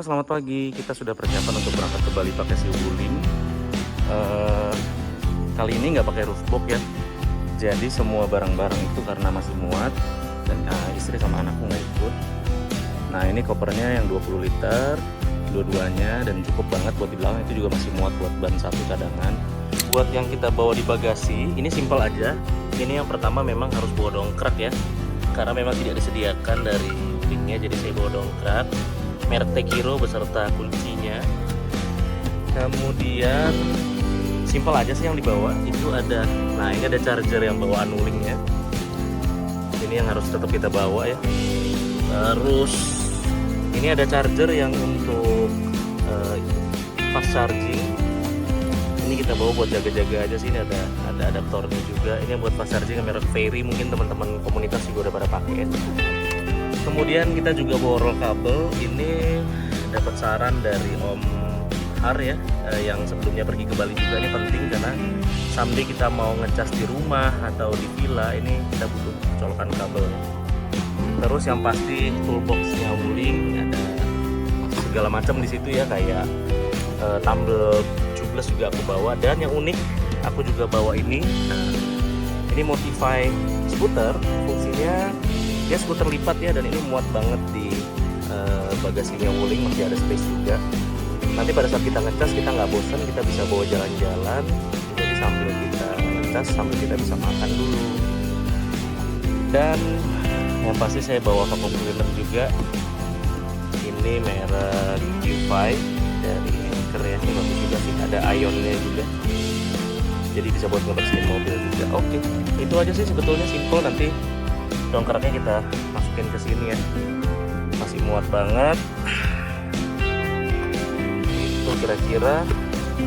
Halo, selamat pagi. Kita sudah persiapan untuk berangkat ke Bali pakai Sea Wuling. Kali ini nggak pakai roof box ya. Jadi semua barang-barang itu karena masih muat dan istri sama anakku nggak ikut. Nah, ini kopernya yang 20 liter dua-duanya dan cukup banget buat di belakang, itu juga masih muat buat ban satu cadangan. Buat yang kita bawa di bagasi, ini simpel aja. Ini yang pertama memang harus bawa dongkrak ya, karena memang tidak disediakan dari linknya, jadi saya bawa dongkrak merek Tekiro beserta kuncinya. Kemudian simpel aja sih yang dibawa itu ada, nah ini ada charger yang bawaan Wulingnya, ini yang harus tetap kita bawa ya. Terus ini ada charger yang untuk fast charging, ini kita bawa buat jaga-jaga aja sih. Ini ada adaptornya juga, ini yang buat fast charging merek Fairy, mungkin teman-teman komunitas juga udah pada pakai. Kemudian kita juga bawa roll kabel, ini dapat saran dari Om Har ya, yang sebelumnya pergi ke Bali juga. Ini penting karena someday kita mau ngecas di rumah atau di villa, ini kita butuh colokan kabel. Terus yang pasti toolboxnya Wuling ada segala macam di situ ya, kayak tumble tubeless juga aku bawa, dan yang unik aku juga bawa ini. Nah, ini Motify scooter, fungsinya dia skuter lipat ya, dan ini muat banget di bagasinya Wuling, masih ada space juga. Nanti pada saat kita ngecas kita nggak bosan, kita bisa bawa jalan-jalan, jadi sambil kita ngecas sambil kita bisa makan dulu. Dan yang pasti saya bawa vacuum cleaner juga, ini merek Q5 dari Anchor ya, ini bagus juga sih, ada ionnya juga, jadi bisa buat ngebersihin mobil juga. Oke, itu aja sih sebetulnya, simple. Nanti dongkraknya kita masukin ke sini ya, masih muat banget itu kira-kira.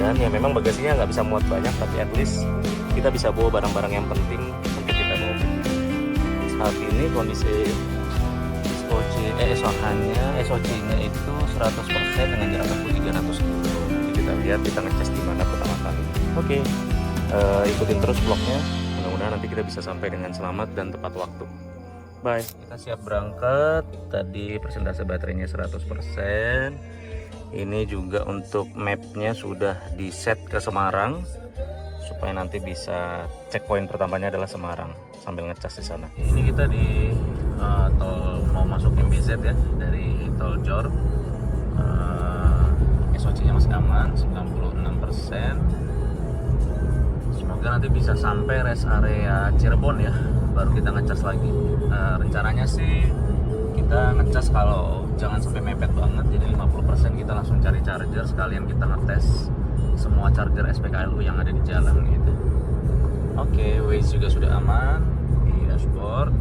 Dan ya memang bagasinya nggak bisa muat banyak, tapi at least kita bisa bawa barang-barang yang penting untuk kita bawa. Saat ini kondisi SOC-nya itu 100% dengan jarak tempuh 300 km. Kita lihat, kita ngecas di mana pertama kali. Oke, ikutin terus vlognya, mudah-mudahan nanti kita bisa sampai dengan selamat dan tepat waktu. Bye. Kita siap berangkat. Tadi persentase baterainya 100%. Ini juga untuk mapnya sudah di set ke Semarang, supaya nanti bisa checkpoint pertamanya adalah Semarang sambil ngecas di sana. Ini kita di tol mau masuk MBZ ya, dari tol Jor. SOC-nya masih aman 96%. Semoga nanti bisa sampai rest area Cirebon ya, baru kita ngecas lagi. Rencananya sih kita ngecas kalau jangan sampai mepet banget, jadi 50% kita langsung cari charger, sekalian kita ngetes semua charger SPKLU yang ada di jalan gitu. Oke, Waze juga sudah aman di dashboard.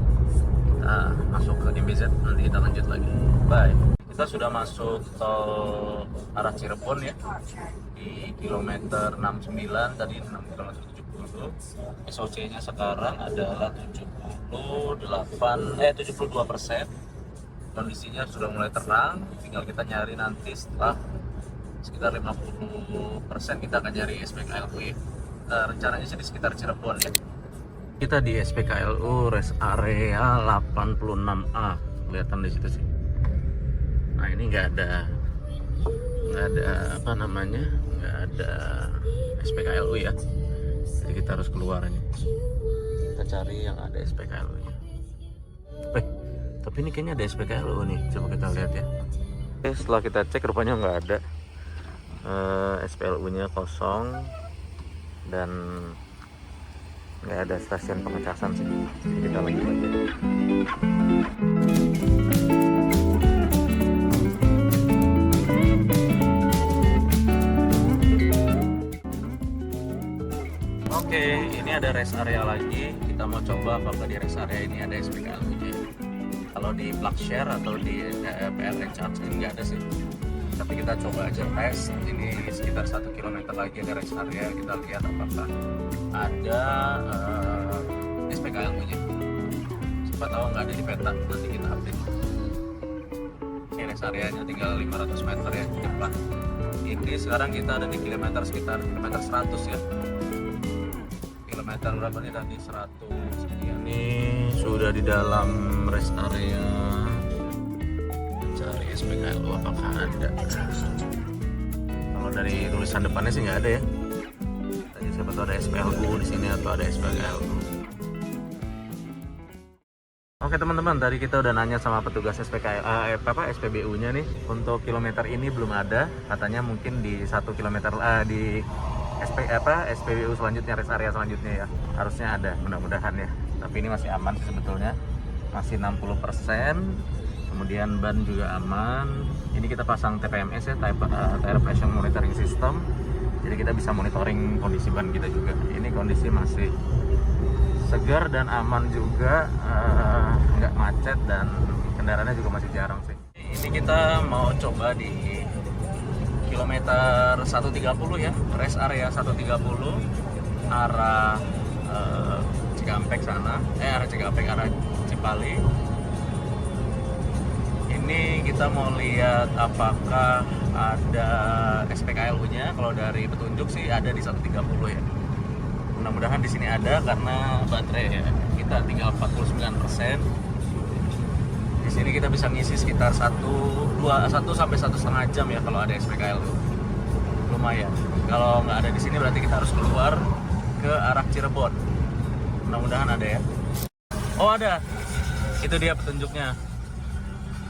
Kita masuk ke MBZ, nanti kita lanjut lagi. Bye. Kita sudah masuk tol arah Cirebon ya, di kilometer 69, tadi 6 km 70. SOC-nya sekarang adalah 72%. Kondisinya sudah mulai terang, tinggal kita nyari nanti setelah sekitar 50% kita akan nyari SPKLU ya. Rencananya sih di sekitar Cirebon ya. Kita di SPKLU rest area 86A, kelihatan di situ sih. Nah, ini nggak ada nggak ada SPKLU ya, jadi kita harus keluar ini, kita cari yang ada SPKLU nya. Tapi ini kayaknya ada SPKLU nih, coba kita lihat ya. Oke, setelah kita cek rupanya nggak ada, SPKLU nya kosong dan nggak ada stasiun pengecasan sih, jadi kita lanjut aja. Oke, ini ada rest area lagi. Kita mau coba apakah di rest area ini ada SPKLU-nya. Kalau di PlugShare atau di PR Recharge ini nggak ada sih. Tapi kita coba aja tes. Ini sekitar 1 km lagi ada rest area. Kita lihat apakah ada SPKLU-nya. Siapa tahu nggak ada di peta, nanti kita update. Ini rest area-nya tinggal 500 meter ya di depan. Ini sekarang kita ada di sekitar kilometer 100 ya. Kilometer berapa nih tadi? 100 sekian. Ini sudah di dalam rest area, cari SPKLU apakah ada? Kalau dari tulisan depannya sih nggak ada ya. Tadi siapa tahu ada SPLU di sini atau ada SPKLU. Oke teman-teman, tadi kita udah nanya sama petugas SPBU-nya nih. Untuk kilometer ini belum ada, katanya mungkin di 1 kilometer di SPBU selanjutnya, rest area selanjutnya ya. Harusnya ada, mudah-mudahan ya. Tapi ini masih aman sih sebetulnya. Masih 60%. Kemudian ban juga aman. Ini kita pasang TPMS ya, Tire Pressure Monitoring System. Jadi kita bisa monitoring kondisi ban kita juga. Ini kondisi masih segar dan aman juga, nggak macet dan kendaraannya juga masih jarang sih. Ini kita mau coba di kilometer 130 ya, rest area 130 arah Cikampek sana, arah Cikampek arah Cipali. Ini kita mau lihat apakah ada SPKLU-nya. Kalau dari petunjuk sih ada di 130 ya. Mudah-mudahan di sini ada karena baterai ya, kita tinggal 49%. Di sini kita bisa ngisi sekitar 1 sampai 1,5 jam ya kalau ada SPKLU. Lumayan. Kalau nggak ada di sini berarti kita harus keluar ke arah Cirebon. Mudah-mudahan ada ya. Oh ada. Itu dia petunjuknya.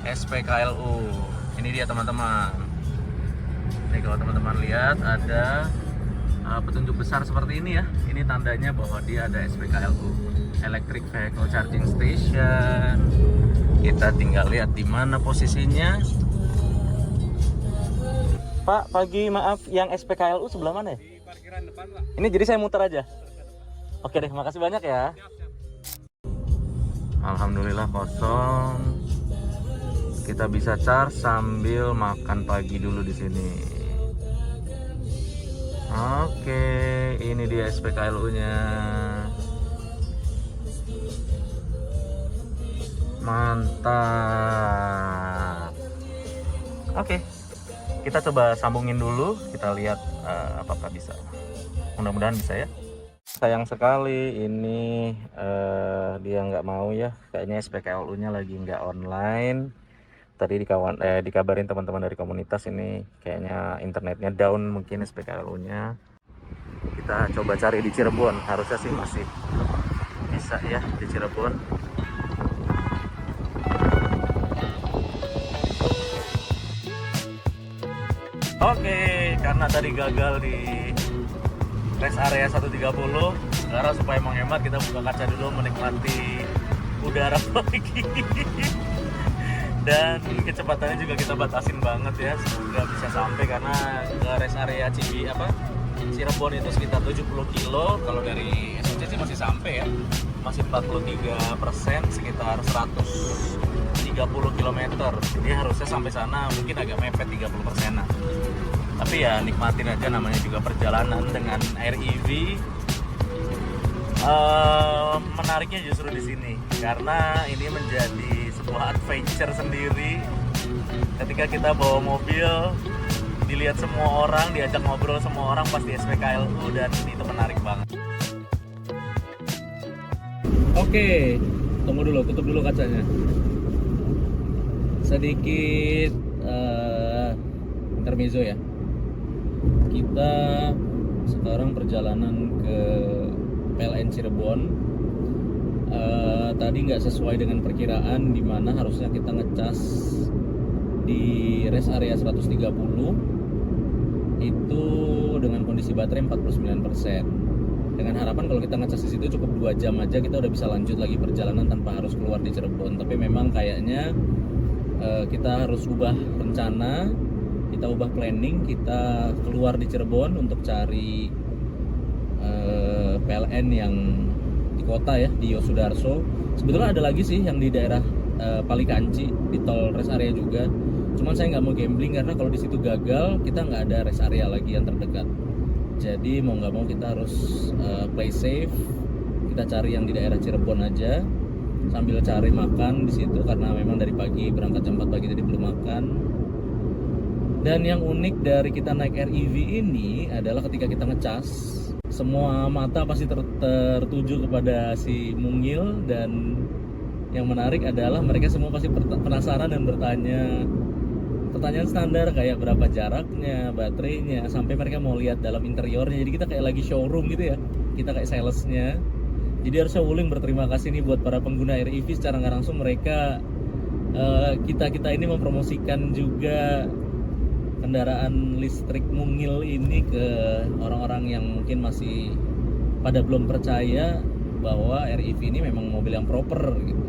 SPKLU. Ini dia teman-teman. Ini kalau teman-teman lihat ada petunjuk besar seperti ini ya. Ini tandanya bahwa dia ada SPKLU, Electric Vehicle Charging Station. Kita tinggal lihat di mana posisinya. Pak, pagi maaf, yang SPKLU sebelah mana ya? Di parkiran depan, Pak. Ini jadi saya muter aja. Oke deh, makasih banyak ya. Alhamdulillah kosong. Kita bisa charge sambil makan pagi dulu di sini. Oke, ini dia SPKLU-nya. Mantap. Oke, kita coba sambungin dulu. Kita lihat apakah bisa. Mudah-mudahan bisa ya. Sayang sekali ini dia nggak mau ya. Kayaknya SPKLU-nya lagi nggak online. Tadi dikabarin teman-teman dari komunitas ini kayaknya internetnya down, mungkin SPKLU-nya. Kita coba cari di Cirebon, harusnya sih masih bisa ya di Cirebon. Oke, karena tadi gagal di rest area 130, sekarang supaya menghemat kita buka kaca dulu menikmati udara pagi. Dan kecepatannya juga kita batasin banget ya, semoga bisa sampai karena ke rest area Cirebon itu sekitar 70 kilo. Kalau dari SOC sih masih sampai ya, masih 43%, sekitar 130 km. Jadi harusnya sampai sana mungkin agak mepet 30%. Tapi ya nikmatin aja, namanya juga perjalanan dengan air EV. Menariknya justru di sini karena ini menjadi sebuah adventure sendiri. Ketika kita bawa mobil, dilihat semua orang, diajak ngobrol semua orang pasti SPKLU, dan itu menarik banget. Oke, tunggu dulu, tutup dulu kacanya. Sedikit intermezzo ya. Kita sekarang perjalanan ke PLN Cirebon. Tadi nggak sesuai dengan perkiraan, di mana harusnya kita ngecas di rest area 130 itu dengan kondisi baterai 49%. Dengan harapan kalau kita ngecas di situ cukup 2 jam aja kita udah bisa lanjut lagi perjalanan tanpa harus keluar di Cirebon. Tapi memang kayaknya kita harus ubah rencana, kita ubah planning, kita keluar di Cirebon untuk cari PLN yang di kota ya, di Yosudarso. Sebetulnya ada lagi sih yang di daerah Palikanci, di tol rest area juga. Cuman saya nggak mau gambling karena kalau di situ gagal kita nggak ada rest area lagi yang terdekat. Jadi mau nggak mau kita harus play safe. Kita cari yang di daerah Cirebon aja sambil cari makan di situ karena memang dari pagi berangkat jam 4 pagi tadi belum makan. Dan yang unik dari kita naik REV ini adalah ketika kita ngecas, semua mata pasti tertuju kepada si mungil, dan yang menarik adalah mereka semua pasti penasaran dan bertanya, pertanyaan standar kayak berapa jaraknya, baterainya, sampai mereka mau lihat dalam interiornya. Jadi kita kayak lagi showroom gitu ya, kita kayak salesnya. Jadi harusnya Wuling berterima kasih nih buat para pengguna REV. Secara nggak langsung mereka kita ini mempromosikan juga kendaraan listrik mungil ini ke orang-orang yang mungkin masih pada belum percaya bahwa REV ini memang mobil yang proper gitu.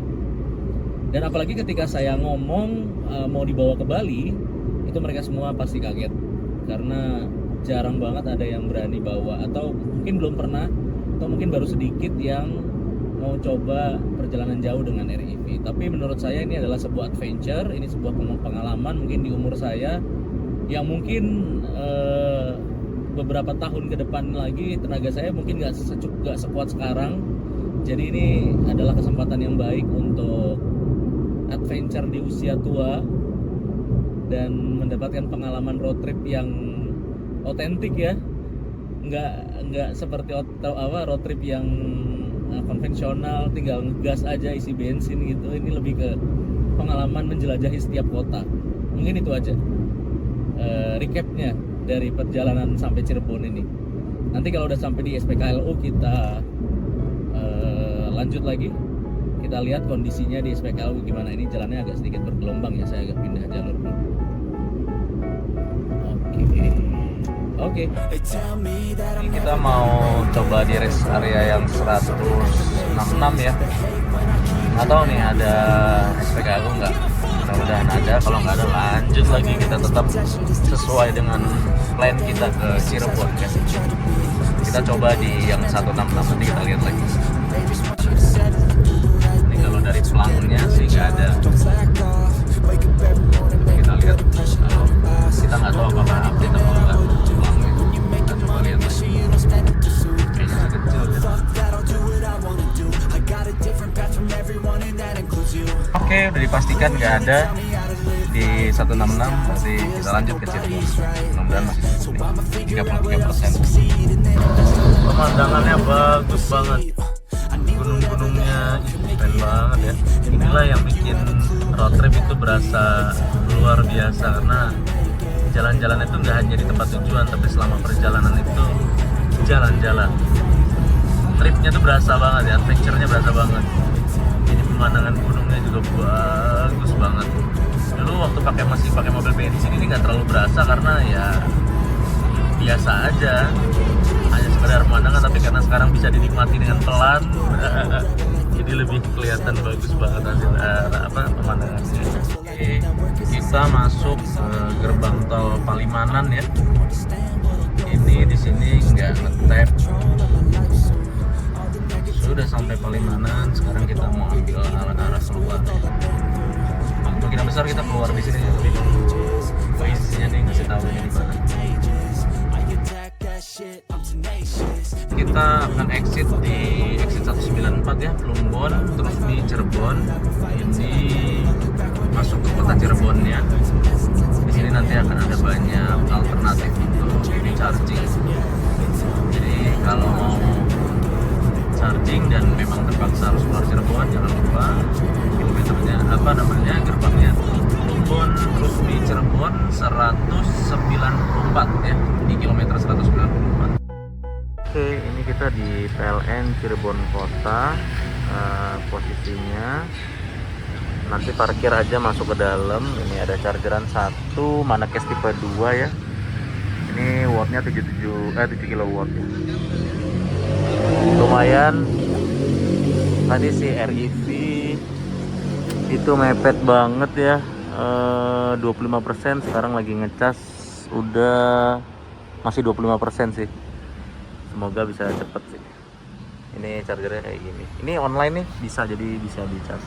Dan apalagi ketika saya ngomong mau dibawa ke Bali, itu mereka semua pasti kaget karena jarang banget ada yang berani bawa, atau mungkin belum pernah, atau mungkin baru sedikit yang mau coba perjalanan jauh dengan REV. Tapi menurut saya ini adalah sebuah adventure, ini sebuah pengalaman mungkin di umur saya yang mungkin beberapa tahun ke depan lagi tenaga saya mungkin nggak sekuat sekarang. Jadi ini adalah kesempatan yang baik untuk adventure di usia tua dan mendapatkan pengalaman road trip yang otentik ya, nggak seperti road trip yang konvensional tinggal ngegas aja isi bensin gitu. Ini lebih ke pengalaman menjelajahi setiap kota. Mungkin itu aja recapnya dari perjalanan sampai Cirebon ini. Nanti kalau udah sampai di SPKLU kita lanjut lagi. Kita lihat kondisinya di SPKLU gimana. Ini jalannya agak sedikit bergelombang ya, saya agak pindah jalur dulu. Oke. Ini kita mau coba di rest area yang 166 ya. Atau nih ada SPKLU nggak? Mudah-mudahan ada. Kalau nggak ada lanjut lagi, kita tetap sesuai dengan plan kita ke Cirebon ya. Kita coba di yang 166, nanti kita lihat lagi. Dari pelangnya sih nggak ada. Kita lihat, kita nggak tahu apakah update atau enggak pelangnya. Kita coba lihat lagi. Kayaknya kecil ya. Oke, udah dipastikan nggak ada di 166, berarti kita lanjut ke Cirebon. Mudah-mudahan masih cukup nih, 33%. Pemandangannya bagus banget. Gunung-gunungnya keren banget ya. Inilah yang bikin road trip itu berasa luar biasa, karena jalan-jalan itu nggak hanya di tempat tujuan, tapi selama perjalanan itu jalan-jalan. Tripnya tuh berasa banget ya, adventure-nya berasa banget. Ini pemandangan gunungnya juga bagus banget. Dulu waktu masih pakai mobil bensin ini nggak terlalu berasa karena ya biasa aja, hanya sekedar pemandangan. Tapi karena sekarang bisa dinikmati dengan pelan, jadi lebih kelihatan bagus banget hasil pemandangannya. Oke, kita masuk ke gerbang tol Palimanan ya. Ini di sini nggak ngetap. Sudah sampai Palimanan, sekarang kita mau ambil arah keluar. Kemungkinan besar kita keluar di sini lebih dulu. Posisinya nih ngasih tahu ini di mana. Kita akan exit di exit 194 ya, Plumbon, terus di Cirebon. Ini masuk ke kota Cirebon ya. Di sini nanti akan ada banyak alternatif untuk charging. Jadi kalau mau charging dan memang terpaksa harus keluar Cirebon, jangan lupa kilometernya gerbangnya Plumbon, terus di Cirebon 194 ya, di kilometer 194. Oke, ini kita di PLN Cirebon Kota. Posisinya nanti parkir aja, masuk ke dalam. Ini ada chargeran 1, Manakes tipe 2 ya. Ini wattnya 7 kW ya. Lumayan. Tadi si REV itu mepet banget ya, 25%. Sekarang lagi ngecas, udah masih 25% sih. Semoga bisa cepet sih. Ini chargernya kayak gini. Ini online nih, bisa dicas.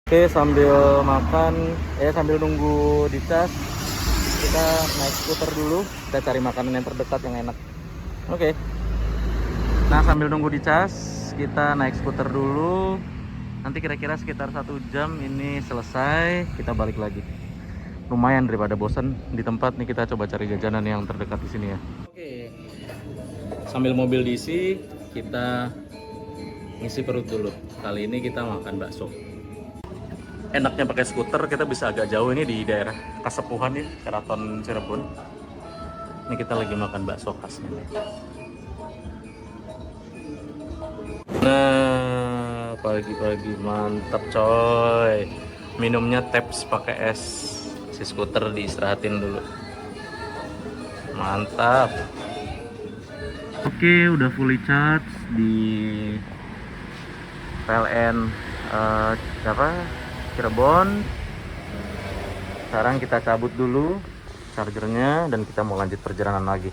Oke, sambil makan, sambil nunggu dicas, kita naik skuter dulu. Kita cari makanan yang terdekat yang enak. Oke. Nah, sambil nunggu dicas, kita naik skuter dulu. Nanti kira-kira sekitar 1 jam ini selesai, kita balik lagi. Lumayan daripada bosan di tempat nih, kita coba cari jajanan yang terdekat di sini ya. Oke. Sambil mobil diisi, kita ngisi perut dulu. Kali ini kita makan bakso. enaknya pakai skuter, kita bisa agak jauh ini di daerah Kasepuhan ya, Keraton Cirebon. Ini kita lagi makan bakso khasnya nih. Nah, pagi-pagi mantap coy. Minumnya Teps pakai es. Si skuter diistirahatin dulu. Mantap. Oke, udah fully charge di PLN Cirebon. Sekarang kita cabut dulu chargernya dan kita mau lanjut perjalanan lagi.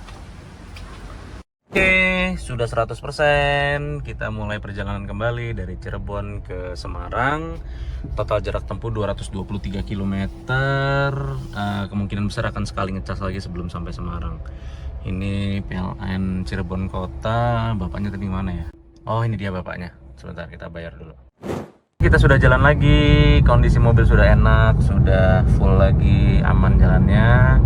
Oke, sudah 100%. Kita mulai perjalanan kembali dari Cirebon ke Semarang. Total jarak tempuh 223 km. Kemungkinan besar akan sekali ngecas lagi sebelum sampai Semarang. Ini PLN Cirebon Kota. Bapaknya tadi mana ya? Oh, ini dia bapaknya. Sebentar, kita bayar dulu. Kita sudah jalan lagi. Kondisi mobil sudah enak, sudah full lagi, aman jalannya.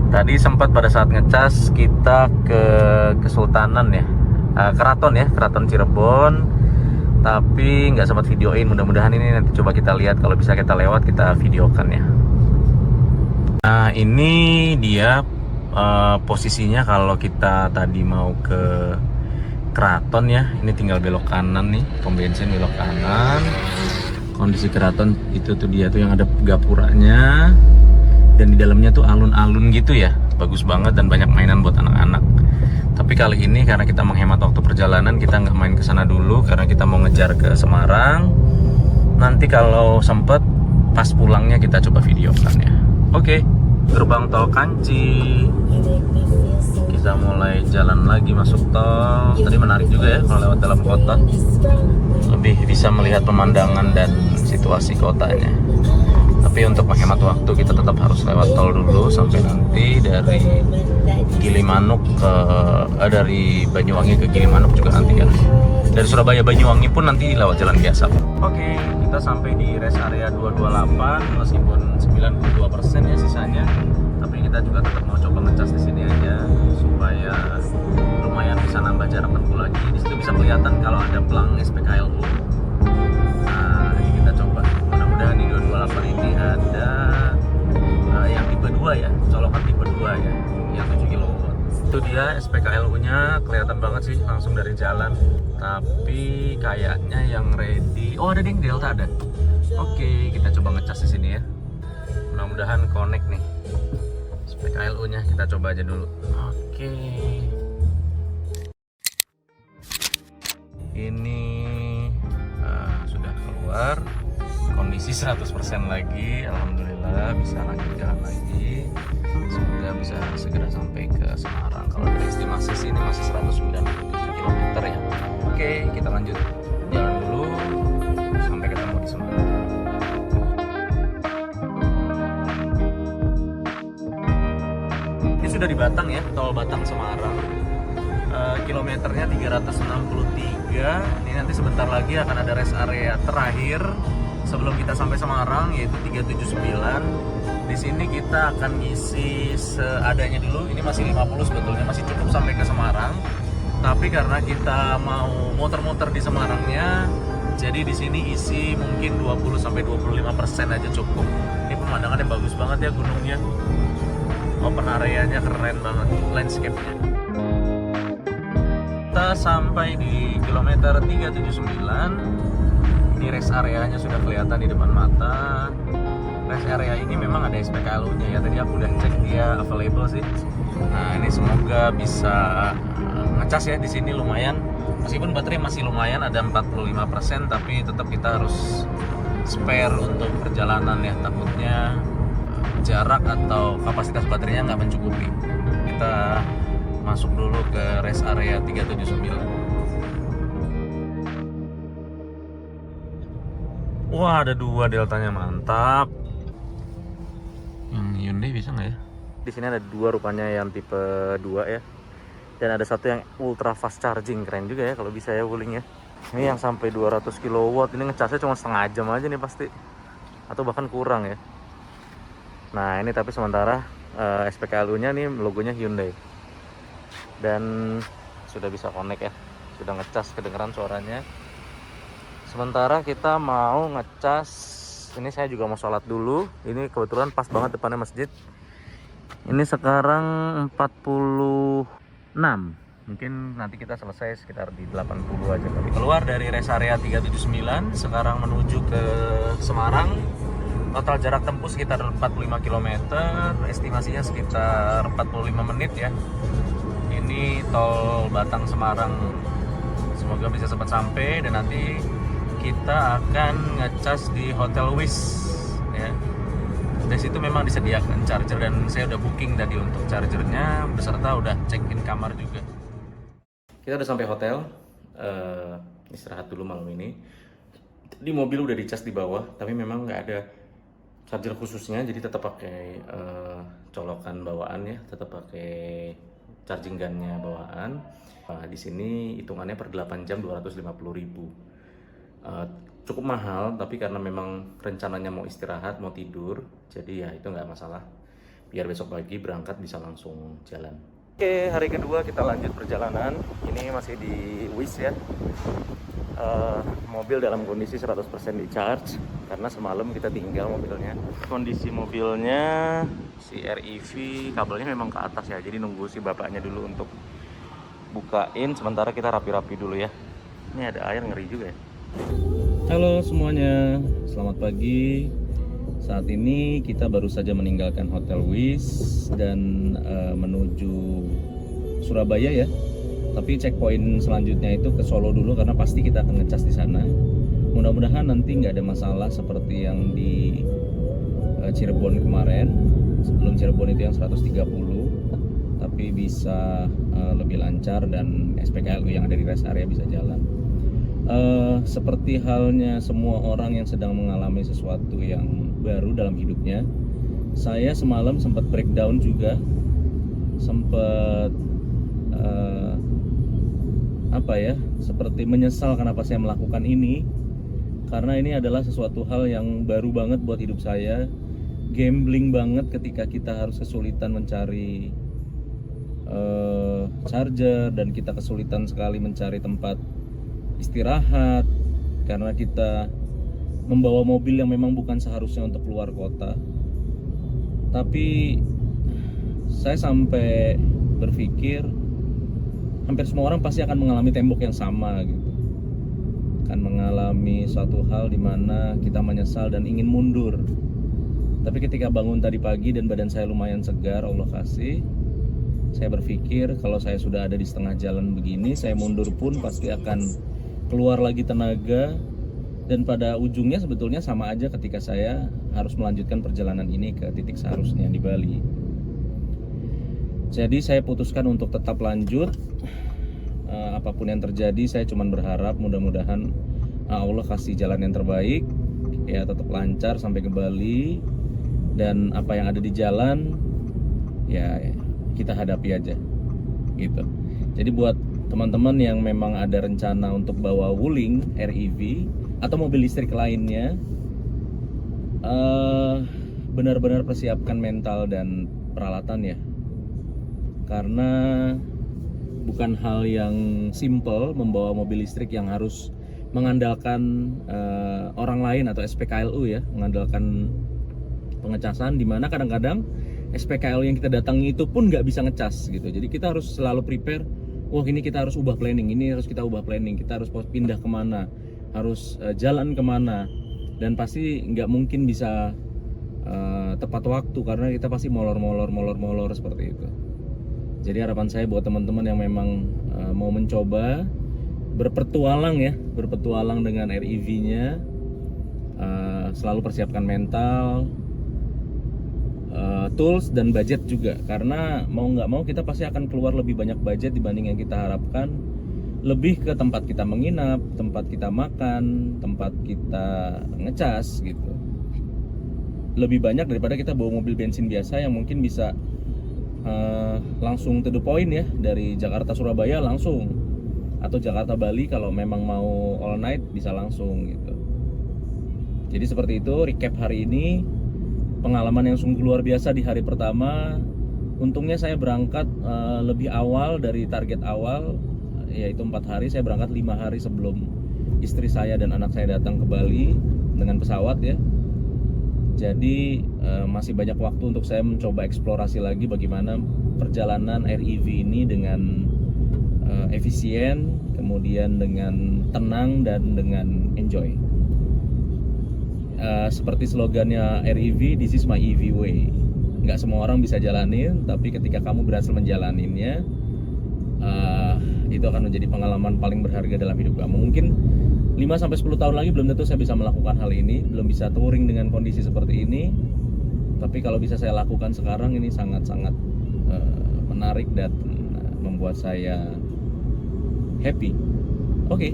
Tadi sempat pada saat ngecas kita ke Kesultanan ya, Keraton Cirebon. Tapi nggak sempat videoin. Mudah-mudahan ini nanti coba kita lihat, kalau bisa kita lewat kita videokan ya. Nah, ini dia posisinya kalau kita tadi mau ke Keraton ya. Ini tinggal belok kanan nih, pom bensin belok kanan. Kondisi Keraton itu tuh dia tuh yang ada gapuranya. Dan di dalamnya tuh alun-alun gitu ya, bagus banget dan banyak mainan buat anak-anak. Tapi kali ini karena kita menghemat waktu perjalanan, kita nggak main ke sana dulu karena kita mau ngejar ke Semarang. Nanti kalau sempet pas pulangnya kita coba videokan ya. Oke, gerbang tol Kanci. Kita mulai jalan lagi masuk tol. Tadi menarik juga ya kalau lewat dalam kota. Lebih bisa melihat pemandangan dan situasi kotanya. Tapi untuk menghemat waktu kita tetap harus lewat tol dulu sampai nanti dari Gilimanuk dari Banyuwangi ke Gilimanuk juga nanti kan. Dari Surabaya Banyuwangi pun nanti lewat jalan biasa. Oke, kita sampai di rest area 228 meskipun 92% ya sisanya. Tapi kita juga tetap mau coba ngecas di sini aja supaya lumayan bisa nambah jarak tempuh lagi. Di situ bisa kelihatan kalau ada pelang SPKLU. Nah, ini kita coba. Mudah-mudahan di 228 ini ada yang tipe 2 ya, colokan tipe 2 ya, yang 7 kW. Itu dia SPKLU-nya, kelihatan banget sih langsung dari jalan. Tapi kayaknya yang ready. Oh, ada ding, Delta ada. Oke, kita coba ngecas di sini ya. Mudah-mudahan connect nih. SPKLU-nya kita coba aja dulu. Oke. Ini sudah keluar. Kondisi 100% lagi. Alhamdulillah bisa lanjut jalan lagi. Semoga bisa segera sampai ke Semarang. Kalau dari estimasi sih ini masih 197 km ya. Oke, kita lanjut jalan dulu sampai ketemu di Semarang. Ini sudah di Batang ya, tol Batang Semarang. Kilometernya 363. Ini nanti sebentar lagi akan ada rest area terakhir sebelum kita sampai Semarang, yaitu 379. Di sini kita akan ngisi seadanya dulu. Ini masih 50 sebetulnya, masih cukup sampai ke Semarang. Tapi karena kita mau muter-muter di Semarangnya, jadi di sini isi mungkin 20-25% aja cukup. Ini pemandangannya bagus banget ya gunungnya. Open areanya keren banget, landscape-nya. Kita sampai di kilometer 379. Ini rest areanya sudah kelihatan di depan mata. Rest area ini memang ada SPKLU-nya ya. Tadi aku udah cek dia available sih. Nah, ini semoga bisa ngecas ya di sini lumayan. Meskipun baterai masih lumayan ada 45%, tapi tetap kita harus spare untuk perjalanan ya. Takutnya jarak atau kapasitas baterainya nggak mencukupi. Kita masuk dulu ke rest area 379. Wah, ada 2 Deltanya, mantap. Yang Hyundai bisa nggak ya? Di sini ada 2 rupanya yang tipe 2 ya. Dan ada satu yang ultra fast charging, keren juga ya kalau bisa ya wuling ya. Ini yang sampai 200 kW, ini ngecasnya cuma setengah jam aja nih pasti. Atau bahkan kurang ya. Nah, ini tapi sementara SPKLU-nya nih logonya Hyundai. Dan sudah bisa connect ya. Sudah ngecas, kedengeran suaranya. Sementara kita mau ngecas Ini saya juga mau sholat dulu. Ini kebetulan pas banget depannya masjid. Ini sekarang 46. Mungkin nanti kita selesai sekitar di 80 aja kali. Keluar dari rest area 379, sekarang menuju ke Semarang. Total jarak tempuh sekitar 45 km, estimasinya sekitar 45 menit ya. Ini tol Batang Semarang. Semoga bisa cepat sampai dan nanti kita akan ngecas di Hotel Wis ya. Di situ memang disediakan charger dan saya udah booking tadi untuk chargernya beserta udah check-in kamar juga. Kita udah sampai hotel, istirahat dulu malam ini. Di mobil udah dicas di bawah, tapi memang nggak ada charger khususnya, jadi tetap pakai colokan bawaan ya, tetap pakai charging gunnya bawaan. Di sini hitungannya per 8 jam 250.000. Cukup mahal, tapi karena memang rencananya mau istirahat, mau tidur, jadi ya itu nggak masalah. Biar besok pagi berangkat bisa langsung jalan. Oke, hari kedua kita lanjut perjalanan. Ini masih di Wis ya. Mobil dalam kondisi 100% di charge karena semalam kita tinggal mobilnya. Kondisi mobilnya si REV kabelnya memang ke atas ya, jadi nunggu si bapaknya dulu untuk bukain, sementara kita rapi-rapi dulu ya. Ini ada air, ngeri juga ya. Halo semuanya, selamat pagi. Saat ini kita baru saja meninggalkan Hotel Wis dan menuju Surabaya ya. Tapi checkpoint selanjutnya itu ke Solo dulu karena pasti kita akan ngecas di sana. Mudah-mudahan nanti nggak ada masalah seperti yang di Cirebon kemarin. Sebelum Cirebon itu yang 130, tapi bisa lebih lancar dan SPKLU yang ada di rest area bisa jalan. Seperti halnya semua orang yang sedang mengalami sesuatu yang baru dalam hidupnya, saya semalam sempat breakdown juga, sempat seperti menyesal kenapa saya melakukan ini, karena ini adalah sesuatu hal yang baru banget buat hidup saya. Gambling banget ketika kita harus kesulitan mencari charger dan kita kesulitan sekali mencari tempat istirahat karena kita membawa mobil yang memang bukan seharusnya untuk keluar kota. Tapi saya sampai berpikir hampir semua orang pasti akan mengalami tembok yang sama gitu. Akan mengalami suatu hal di mana kita menyesal dan ingin mundur. Tapi ketika bangun tadi pagi dan badan saya lumayan segar, Allah kasih, saya berpikir kalau saya sudah ada di setengah jalan begini, saya mundur pun pasti akan keluar lagi tenaga. Dan pada ujungnya sebetulnya sama aja ketika saya harus melanjutkan perjalanan ini ke titik seharusnya di Bali. Jadi saya putuskan untuk tetap lanjut. Apapun yang terjadi, saya cuma berharap mudah-mudahan Allah kasih jalan yang terbaik, ya tetap lancar sampai ke Bali. Dan apa yang ada di jalan, ya kita hadapi aja, gitu. Jadi buat teman-teman yang memang ada rencana untuk bawa Wuling REV atau mobil listrik lainnya, benar-benar persiapkan mental dan peralatan ya, karena bukan hal yang simple membawa mobil listrik yang harus mengandalkan orang lain atau SPKLU ya, mengandalkan pengecasan, dimana kadang-kadang SPKLU yang kita datangi itu pun nggak bisa ngecas gitu. Jadi kita harus selalu prepare. Wah, ini kita harus ubah planning, ini harus kita ubah planning, kita harus pindah kemana, harus jalan kemana, dan pasti nggak mungkin bisa tepat waktu karena kita pasti molor seperti itu. Jadi harapan saya buat teman-teman yang memang mau mencoba berpetualang dengan REV-nya, selalu persiapkan mental, tools dan budget juga, karena mau nggak mau kita pasti akan keluar lebih banyak budget dibanding yang kita harapkan, lebih ke tempat kita menginap, tempat kita makan, tempat kita ngecas gitu, lebih banyak daripada kita bawa mobil bensin biasa yang mungkin bisa langsung to the point ya, dari Jakarta Surabaya langsung, atau Jakarta Bali kalau memang mau all night bisa langsung gitu. Jadi seperti itu recap hari ini. Pengalaman yang sungguh luar biasa di hari pertama. Untungnya saya berangkat lebih awal dari target awal, yaitu 4 hari. Saya berangkat 5 hari sebelum istri saya dan anak saya datang ke Bali dengan pesawat ya. Jadi masih banyak waktu untuk saya mencoba eksplorasi lagi bagaimana perjalanan REV ini dengan efisien, kemudian dengan tenang dan dengan enjoy. Seperti slogannya REV, this is my EV way. Nggak semua orang bisa jalanin, tapi ketika kamu berhasil menjalaninnya, itu akan menjadi pengalaman paling berharga dalam hidup kamu. Mungkin 5-10 tahun lagi belum tentu saya bisa melakukan hal ini, belum bisa touring dengan kondisi seperti ini. Tapi kalau bisa saya lakukan sekarang, ini sangat-sangat menarik dan membuat saya happy. Oke.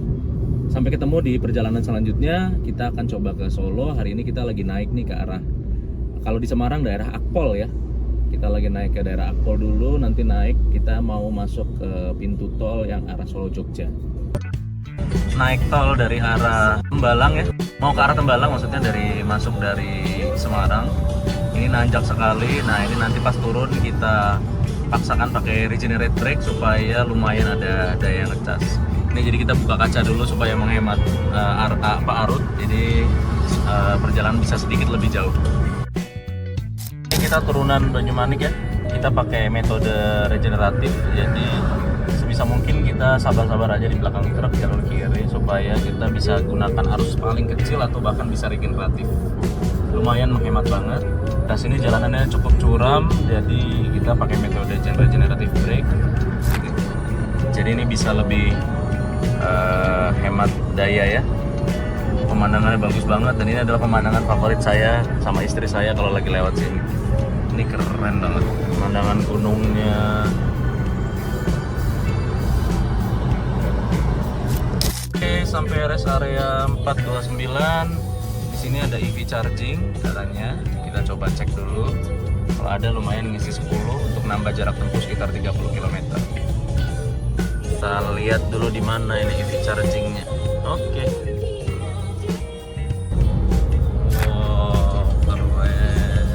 Sampai ketemu di perjalanan selanjutnya. Kita akan coba ke Solo. Hari ini kita lagi naik nih ke arah, kalau di Semarang daerah Akpol ya. Kita lagi naik ke daerah Akpol dulu, nanti naik kita mau masuk ke pintu tol yang arah Solo Jogja. Naik tol dari arah Tembalang ya. Mau ke arah Tembalang, maksudnya dari masuk dari Semarang. Ini nanjak sekali. Nah, ini nanti pas turun kita paksakan pakai regenerate brake supaya lumayan ada daya ngecas. Ini jadi kita buka kaca dulu supaya menghemat arut. Jadi perjalanan bisa sedikit lebih jauh. Ini kita turunan Banyumanik ya. Kita pakai metode regeneratif. Jadi sebisa mungkin kita sabar-sabar aja di belakang truk jalur kiri supaya kita bisa gunakan arus paling kecil atau bahkan bisa regeneratif. Lumayan menghemat banget. Nah, sini jalanannya cukup curam, jadi kita pakai metode regenerative brake. Jadi ini bisa lebih hemat daya ya. Pemandangannya bagus banget, dan ini adalah pemandangan favorit saya sama istri saya kalau lagi lewat sini. Ini keren banget pemandangan gunungnya. Oke, sampai rest area 429. Di sini ada EV charging katanya. Kita coba cek dulu. Kalau ada lumayan ngisi 10 untuk nambah jarak tempuh sekitar 30 km. Kita lihat dulu di mana ini EV chargingnya. Oke. Wow, keren.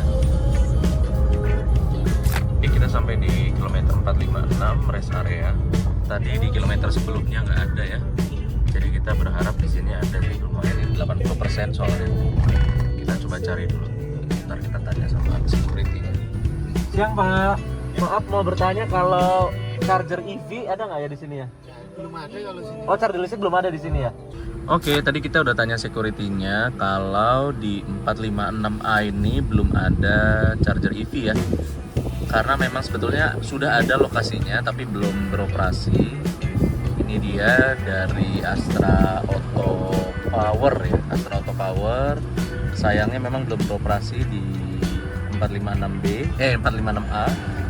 Oke, kita sampai di kilometer 456 rest area. Tadi di kilometer sebelumnya nggak ada ya. Jadi kita berharap di sini ada sih, lumayan ini 80% soalnya. Kita coba cari dulu. Ntar kita tanya sama security-nya. Siang Pak, maaf mau bertanya kalau charger EV ada nggak ya di sini ya? Belum ada kalau sini. Oh, charger listrik belum ada di sini ya? Oke, tadi kita udah tanya security-nya kalau di 456A ini belum ada charger EV ya. Karena memang sebetulnya sudah ada lokasinya tapi belum beroperasi. Ini dia dari Astra Auto Power ya, Astra Auto Power. Sayangnya memang belum beroperasi di 456A.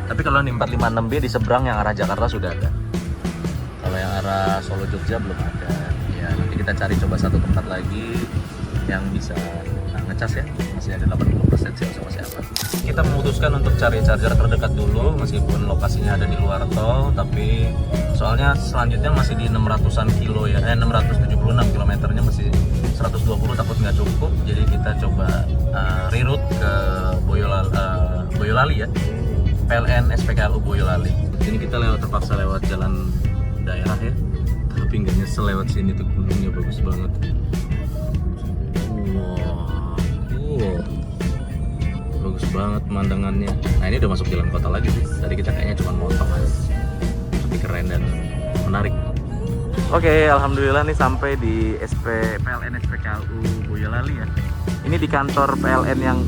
Tapi kalau di 456B di seberang yang arah Jakarta sudah ada. Kalau yang arah Solo Jogja belum ada. Ya, nanti kita cari coba satu tempat lagi yang bisa ngecas ya. Masih ada 80% sih masih aman. Kita memutuskan untuk cari charger terdekat dulu meskipun lokasinya ada di luar tol, tapi soalnya selanjutnya masih di 600-an kilo ya. 676 kilometernya masih 120 takut nggak cukup. Jadi kita coba reroute ke Boyolali ya. PLN SPKLU Boyolali. Ini kita terpaksa lewat jalan daerah ya, tapi nggak nyesel lewat sini tuh, gunungnya bagus banget. Wow, bagus banget pemandangannya. Nah, ini udah masuk jalan kota lagi sih. Tadi kita kayaknya cuma motong aja, tapi keren dan menarik. Oke, alhamdulillah nih sampai di PLN SPKLU Boyolali ya. Ini di kantor PLN yang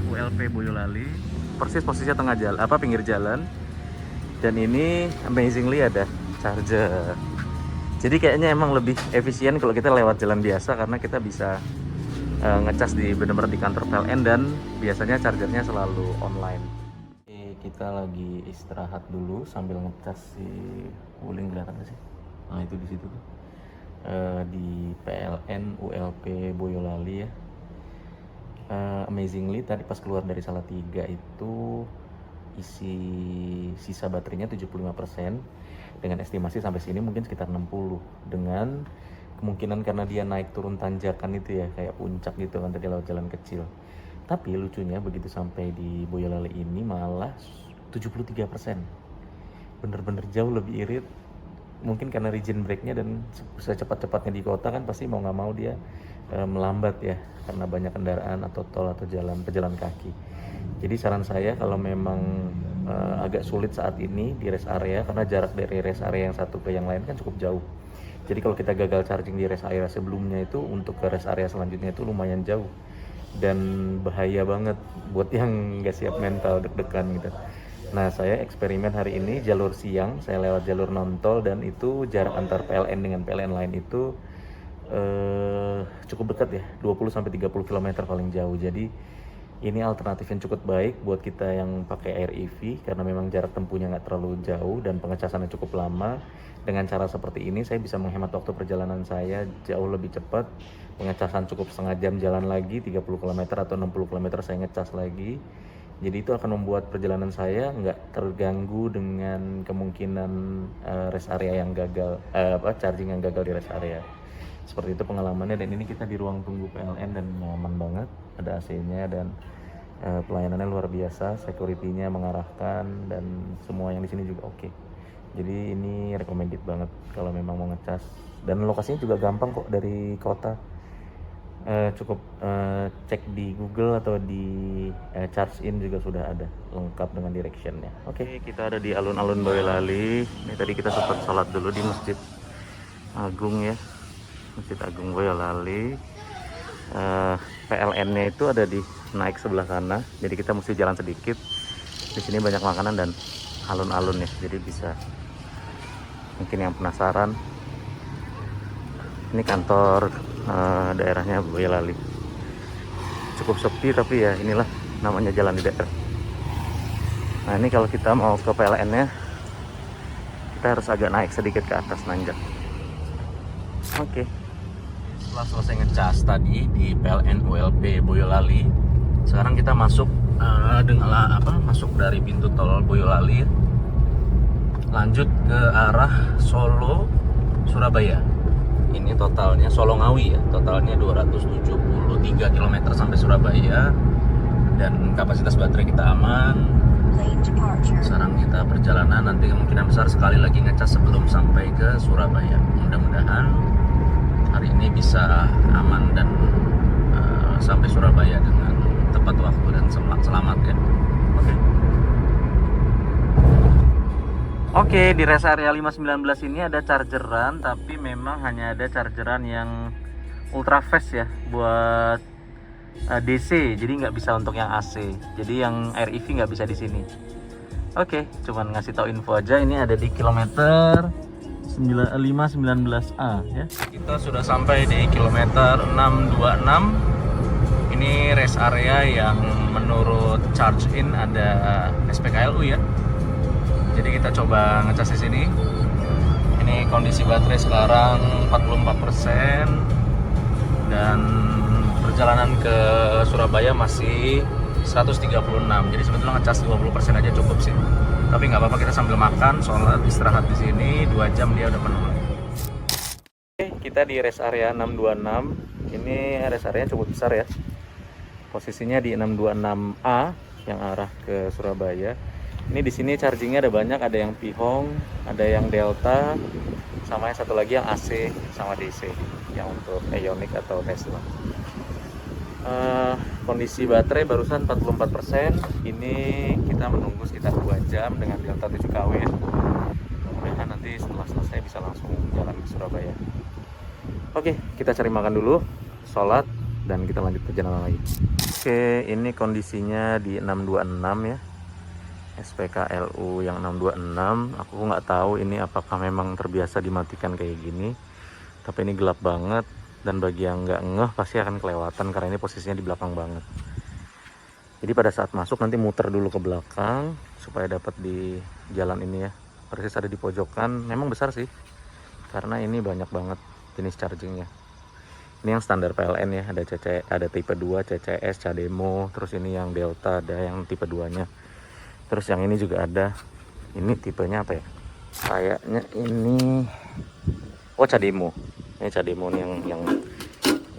ULP Boyolali. Persis posisinya tengah jalan, pinggir jalan. Dan ini amazingly ada charger. Jadi kayaknya emang lebih efisien kalau kita lewat jalan biasa karena kita bisa ngecas di benar-benar di kantor PLN dan biasanya chargernya selalu online. Oke, kita lagi istirahat dulu sambil ngecas si wuling, kelihatan nggak sih? Nah, itu di situ tuh. Di PLN ULP Boyolali ya. Amazingly tadi pas keluar dari Salatiga itu isi sisa baterainya 75%, dengan estimasi sampai sini mungkin sekitar 60, dengan kemungkinan karena dia naik turun tanjakan itu ya, kayak puncak gitu kan tadi lewat jalan kecil. Tapi lucunya begitu sampai di Boyolali ini malah 73%, bener-bener jauh lebih irit mungkin karena region breaknya dan secepat-cepatnya di kota kan pasti mau nggak mau dia melambat ya, karena banyak kendaraan atau tol atau pejalan kaki. Jadi saran saya kalau memang agak sulit saat ini di rest area, karena jarak dari rest area yang satu ke yang lain kan cukup jauh. Jadi kalau kita gagal charging di rest area sebelumnya itu, untuk ke rest area selanjutnya itu lumayan jauh dan bahaya banget buat yang nggak siap mental, deg-degan gitu. Nah, saya eksperimen hari ini jalur siang, saya lewat jalur non-tol, dan itu jarak antar PLN dengan PLN lain itu cukup dekat ya, 20-30 km paling jauh. Jadi ini alternatif yang cukup baik buat kita yang pakai Air EV, karena memang jarak tempuhnya nggak terlalu jauh dan pengecasannya cukup lama. Dengan cara seperti ini saya bisa menghemat waktu perjalanan saya jauh lebih cepat. Pengecasan cukup setengah jam jalan lagi, 30 km atau 60 km saya ngecas lagi. Jadi itu akan membuat perjalanan saya nggak terganggu dengan kemungkinan rest area yang gagal, charging yang gagal di rest area. Seperti itu pengalamannya. Dan ini kita di ruang tunggu PLN dan nyaman banget, ada AC-nya dan pelayanannya luar biasa, security-nya mengarahkan dan semua yang di sini juga oke. Jadi ini recommended banget kalau memang mau ngecas, dan lokasinya juga gampang kok dari kota. Cukup cek di Google atau di Charge In juga sudah ada lengkap dengan directionnya. Oke, kita ada di alun-alun Boyolali. Ini tadi kita sempat sholat dulu di Masjid Agung ya, Masjid Agung Boyolali. PLN-nya itu ada di naik sebelah sana, jadi kita mesti jalan sedikit. Di sini banyak makanan dan alun-alun ya, jadi bisa, mungkin yang penasaran, ini kantor daerahnya Boyolali. Cukup sepi, tapi ya inilah namanya jalan di daerah. Nah, ini kalau kita mau ke PLN-nya, kita harus agak naik sedikit ke atas, nanjak. Oke. Setelah selesai ngecas tadi di PLN ULP Boyolali, sekarang kita masuk masuk dari pintu tol Boyolali, lanjut ke arah Solo Surabaya. Ini totalnya Solo Ngawi ya, totalnya 273 km sampai Surabaya, dan kapasitas baterai kita aman. Sekarang kita perjalanan, nanti kemungkinan besar sekali lagi ngecas sebelum sampai ke Surabaya. Mudah-mudahan hari ini bisa aman dan sampai Surabaya dengan tepat waktu dan selamat ya. Oke, di rest area 519 ini ada chargeran, tapi memang hanya ada chargeran yang ultra fast ya, buat DC, jadi nggak bisa untuk yang AC. Jadi yang Air EV nggak bisa di sini. Oke, cuman ngasih tahu info aja. Ini ada di kilometer 519A ya. Kita sudah sampai di kilometer 626. Ini rest area yang menurut Charge In ada SPKLU ya. Jadi kita coba ngecas di sini. Ini kondisi baterai sekarang 44%, dan perjalanan ke Surabaya masih 136. Jadi sebetulnya ngecas 20% aja cukup sih. Tapi nggak apa-apa, kita sambil makan, sholat, istirahat di sini 2 jam dia udah penuh. Oke, kita di rest area 626. Ini rest area cukup besar ya. Posisinya di 626A yang arah ke Surabaya. Ini di sini chargingnya ada banyak, ada yang Pihong, ada yang Delta, sama yang satu lagi yang AC sama DC, yang untuk Ioniq atau Tesla. Kondisi baterai barusan 44%. Ini kita menunggu sekitar 2 jam dengan Delta 7KW ya. Mudah-mudahan nanti setelah selesai bisa langsung jalan ke Surabaya. Oke, kita cari makan dulu, sholat, dan kita lanjut perjalanan lagi. Oke, ini kondisinya di 626 ya, SPKLU yang 626. Aku nggak tahu ini apakah memang terbiasa dimatikan kayak gini, tapi ini gelap banget, dan bagi yang nggak ngeh pasti akan kelewatan karena ini posisinya di belakang banget. Jadi pada saat masuk nanti muter dulu ke belakang supaya dapat di jalan ini ya. Persis ada di pojokan. Memang besar sih, karena ini banyak banget jenis chargingnya. Ini yang standar PLN ya, ada tipe 2, CCS, Cademo, terus ini yang Delta, ada yang tipe 2-nya. Terus yang ini juga ada. Ini tipenya apa ya? Kayaknya ini Cademo. Ini Cademo nih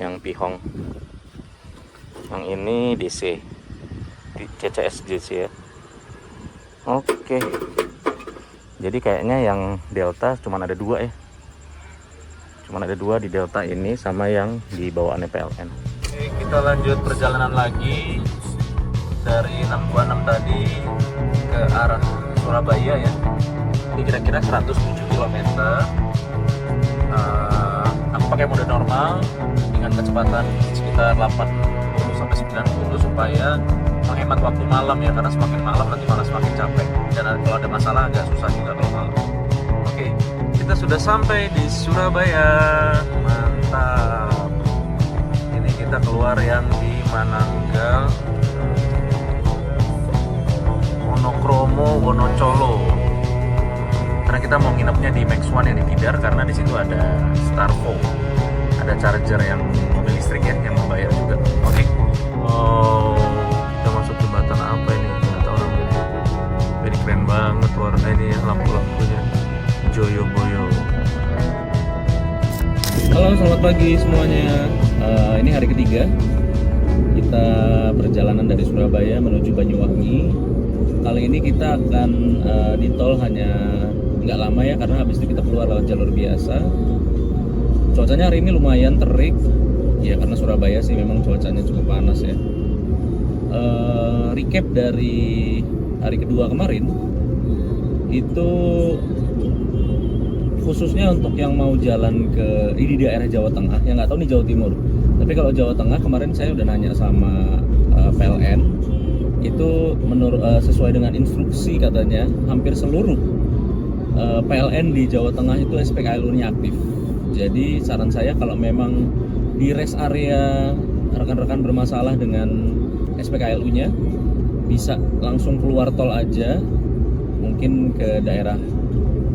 yang Pihong. Yang ini DC. CCS DC ya. Oke. Jadi kayaknya yang Delta cuma ada 2 ya. Cuma ada 2 di Delta ini sama yang di bawaannya PLN. Oke, kita lanjut perjalanan lagi dari 626 tadi ke arah Surabaya ya. Ini kira-kira 107 km. Aku pakai mode normal dengan kecepatan sekitar 80 sampai 90 supaya menghemat waktu malam ya, karena semakin malam nanti malah semakin capek, dan kalau ada masalah agak susah juga kalau malam. Oke, kita sudah sampai di Surabaya. Mantap. Ini kita keluar yang di Mananggal, Monokromo, Wonocolo. Karena kita mau nginepnya di Max One yang di Tidar, karena di situ ada Starvo, ada charger yang mobil listrik ya, yang membayar juga. Oke. Oh, kita masuk jembatan apa ini? Nggak tahu namanya. Ini keren banget warna ini ya, lampu-lampunya. Joyoboyo. Halo, selamat pagi semuanya. Ini hari ketiga kita perjalanan dari Surabaya menuju Banyuwangi. Kali ini kita akan di tol hanya nggak lama ya, karena habis itu kita keluar lewat jalur biasa. Cuacanya hari ini lumayan terik ya, karena Surabaya sih memang cuacanya cukup panas ya. Recap dari hari kedua kemarin itu, khususnya untuk yang mau jalan ke di daerah Jawa Tengah, yang nggak tahu nih Jawa Timur, tapi kalau Jawa Tengah kemarin saya udah nanya sama PLN, itu menurut sesuai dengan instruksi katanya hampir seluruh PLN di Jawa Tengah itu SPKLU-nya aktif. Jadi saran saya kalau memang di rest area rekan-rekan bermasalah dengan SPKLU-nya, bisa langsung keluar tol aja, mungkin ke daerah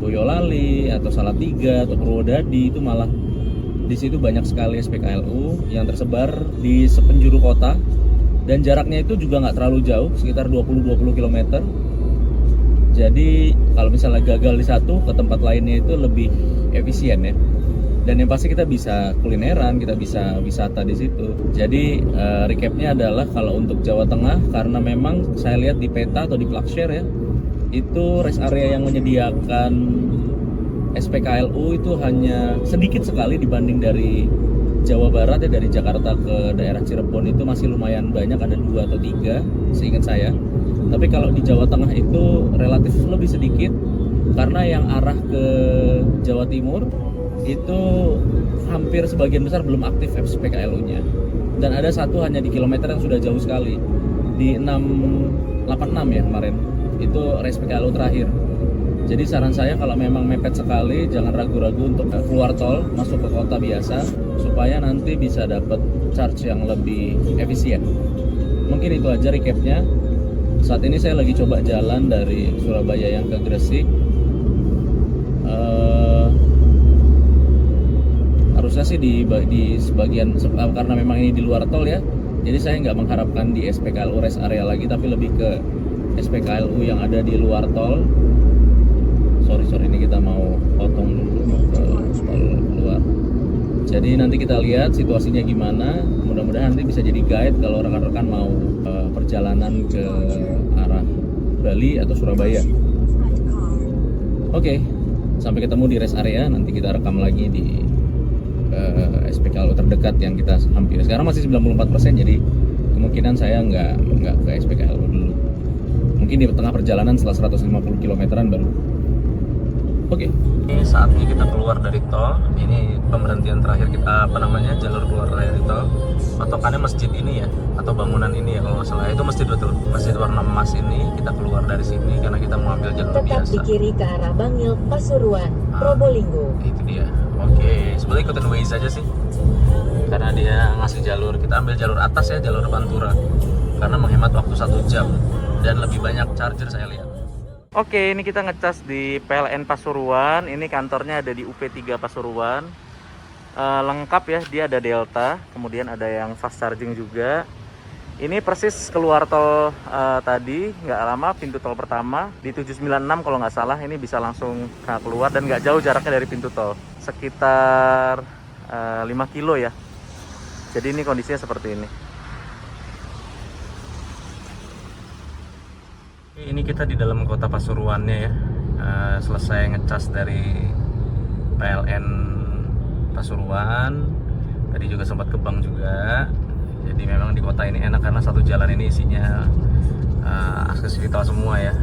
Boyolali atau Salatiga atau Purwodadi. Itu malah di situ banyak sekali SPKLU yang tersebar di sepenjuru kota, dan jaraknya itu juga nggak terlalu jauh, sekitar 20 km. Jadi kalau misalnya gagal di satu, ke tempat lainnya itu lebih efisien ya. Dan yang pasti kita bisa kulineran, kita bisa wisata di situ. Jadi recapnya adalah kalau untuk Jawa Tengah, karena memang saya lihat di peta atau di Plugshare ya, itu rest area yang menyediakan SPKLU itu hanya sedikit sekali dibanding dari Jawa Barat ya, dari Jakarta ke daerah Cirebon itu masih lumayan banyak, ada 2 atau 3 seingat saya. Tapi kalau di Jawa Tengah itu relatif lebih sedikit, karena yang arah ke Jawa Timur itu hampir sebagian besar belum aktif SPKLU-nya. Dan ada satu hanya di kilometer yang sudah jauh sekali, di 686 ya kemarin, itu SPKLU terakhir. Jadi saran saya kalau memang mepet sekali, jangan ragu-ragu untuk keluar tol, masuk ke kota biasa, supaya nanti bisa dapat charge yang lebih efisien. Mungkin itu aja recapnya. Saat ini saya lagi coba jalan dari Surabaya yang ke Gresik. Harusnya sih di sebagian, karena memang ini di luar tol ya, jadi saya nggak mengharapkan di SPKLU rest area lagi, tapi lebih ke SPKLU yang ada di luar tol. Sorry, ini kita mau potong dulu ke tol luar. Jadi nanti kita lihat situasinya gimana. Mudah-mudahan nanti bisa jadi guide kalau rekan-rekan mau perjalanan ke arah Bali atau Surabaya. Oke, sampai ketemu di rest area. Nanti kita rekam lagi di SPKLU terdekat yang kita hampir. Sekarang masih 94%, jadi kemungkinan saya nggak ke SPKLU dulu. Mungkin di tengah perjalanan setelah 150 kilometeran baru. Oke. Ini saatnya kita keluar dari tol. Ini pemberhentian terakhir kita, jalur keluar dari tol. Patokannya masjid ini ya, atau bangunan ini ya kalau nggak salah. Itu masjid betul. Masjid warna emas ini, kita keluar dari sini karena kita mau ambil jalur tetap biasa. Tetap di kiri ke arah Bangil, Pasuruan, Probolinggo. Itu dia. Oke, sebenarnya ikutin Waze aja sih. Karena dia ngasih jalur, kita ambil jalur atas ya, jalur Pantura. Karena menghemat waktu 1 jam dan lebih banyak charger saya lihat. Oke, ini kita ngecas di PLN Pasuruan. Ini kantornya ada di UP3 Pasuruan. Lengkap ya, dia ada Delta, kemudian ada yang fast charging juga. Ini persis keluar tol tadi, nggak lama, pintu tol pertama di 796 kalau nggak salah. Ini bisa langsung keluar dan nggak jauh jaraknya dari pintu tol, sekitar 5 kilo ya. Jadi ini kondisinya seperti ini. Ini kita di dalam kota Pasuruannya ya. selesai ngecas dari PLN Pasuruan. Tadi juga sempat ke bank juga. Jadi memang di kota ini enak karena satu jalan ini isinya akses vital semua ya.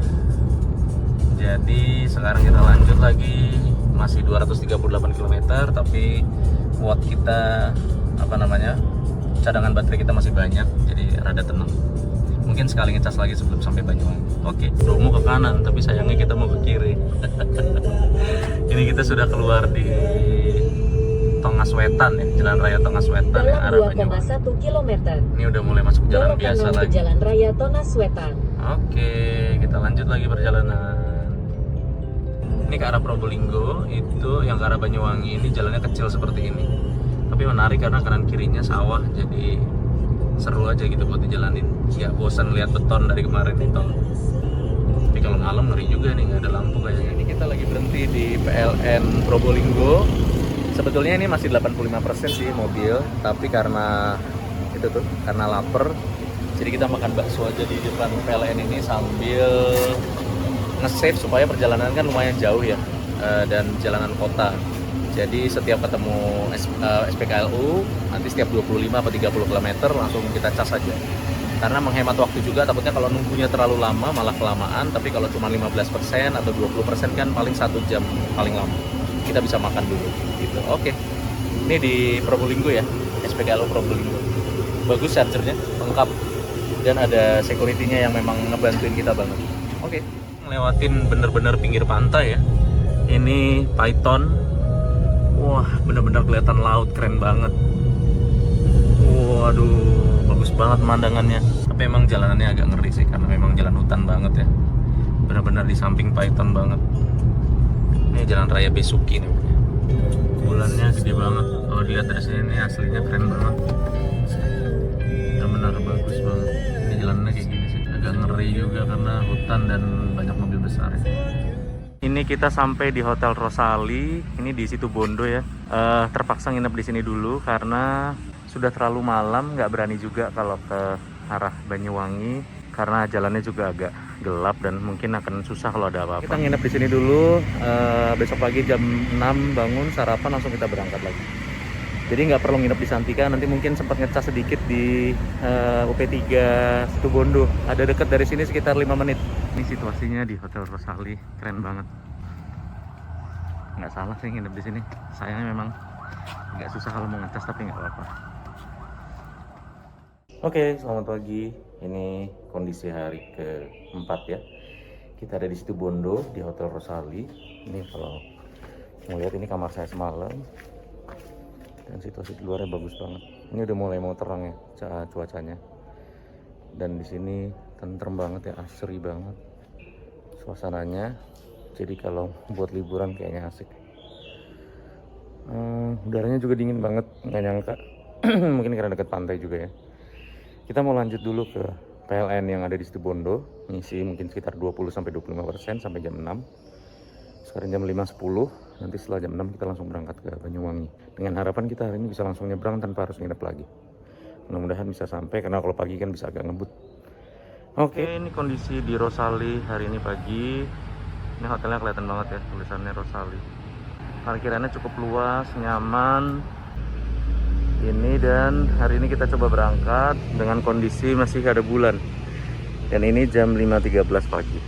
Jadi sekarang kita lanjut lagi, masih 238 km, tapi watt kita cadangan baterai kita masih banyak, jadi rada tenang. Mungkin sekali ngecas lagi sebelum sampai Banyuwangi. Oke, mau ke kanan, tapi sayangnya kita mau ke kiri. Ini kita sudah keluar di Tongas Wetan ya, Jalan Raya Tongas Wetan yang arah Banyuwangi. 2,1 km. Ini udah mulai masuk jalan biasa lagi. Jalan Raya Tongas Wetan. Oke, kita lanjut lagi perjalanan. Ini ke arah Probolinggo, itu yang ke arah Banyuwangi ini jalannya kecil seperti ini. Tapi menarik karena kanan kirinya sawah, jadi seru aja gitu buat dijalanin. Nggak bosan lihat beton dari kemarin di tol. Tapi kalau malam ngeri juga nih, nggak ada lampu kayaknya. Ini kita lagi berhenti di PLN Probolinggo. Sebetulnya ini masih 85% sih mobil, tapi karena karena lapar, jadi kita makan bakso aja di depan PLN ini sambil nge-save supaya perjalanan kan lumayan jauh ya, dan jalanan kota. Jadi setiap ketemu SPKLU, nanti setiap 25 atau 30 km langsung kita cas aja. Karena menghemat waktu juga, takutnya kalau nunggunya terlalu lama malah kelamaan, tapi kalau cuma 15% atau 20% kan paling 1 jam paling lama. Kita bisa makan dulu gitu. Oke. Ini di Probolinggo ya, SPKLU Probolinggo. Bagus chargernya, lengkap. Dan ada security-nya yang memang ngebantuin kita banget. Oke. Lewatin bener-bener pinggir pantai ya. Ini Python. Wah, bener-bener kelihatan laut, keren banget. Waduh, bagus banget pemandangannya. Tapi emang jalanannya agak ngeri sih karena memang jalan hutan banget ya. Bener-bener di samping Python banget. Ini jalan raya Besuki nih. Bulannya gede banget. Kalau dilihat dari sini ini aslinya keren banget. Bener-bener bagus banget. Ini jalannya kayak gini sih. Agak ngeri juga karena hutan dan banyak mobil besar ya. Ini kita sampai di Hotel Rosali. Ini di Situbondo ya. Terpaksa nginep di sini dulu karena sudah terlalu malam. Nggak berani juga kalau ke arah Banyuwangi karena jalannya juga agak gelap dan mungkin akan susah kalau ada apa-apa. Kita nginep di sini dulu. Besok pagi jam 6 bangun, sarapan, langsung kita berangkat lagi. Jadi nggak perlu nginep di Santika. Nanti mungkin sempat ngecas sedikit di UP3 Situbondo. Ada dekat dari sini sekitar 5 menit. Ini situasinya di Hotel Rosali, keren banget. Nggak salah sih nginep di sini. Sayangnya memang nggak susah kalau mau ngecas, tapi nggak apa-apa. Oke, selamat pagi. Ini kondisi hari keempat ya. Kita ada di Situbondo di Hotel Rosali. Ini kalau mau lihat, ini kamar saya semalam. Dan situasi di luarnya bagus banget. Ini udah mulai mau terang ya cuacanya. Dan di sini tentrem banget ya, asri banget suasananya. Jadi kalau buat liburan kayaknya asik. Udaranya juga dingin banget, nggak nyangka. Mungkin karena dekat pantai juga ya. Kita mau lanjut dulu ke PLN yang ada di Situbondo, ngisi mungkin sekitar 20-25% sampai jam 6. Sekarang jam 5.10, nanti setelah jam 6 kita langsung berangkat ke Banyuwangi. Dengan harapan kita hari ini bisa langsung nyebrang tanpa harus nginep lagi. Mudah-mudahan bisa sampai, karena kalau pagi kan bisa agak ngebut. Oke, ini kondisi di Rosali hari ini pagi. Ini hotelnya kelihatan banget ya, tulisannya Rosali. Parkirannya cukup luas, nyaman. Ini, dan hari ini kita coba berangkat dengan kondisi masih ada bulan. Dan ini jam 5.13 pagi.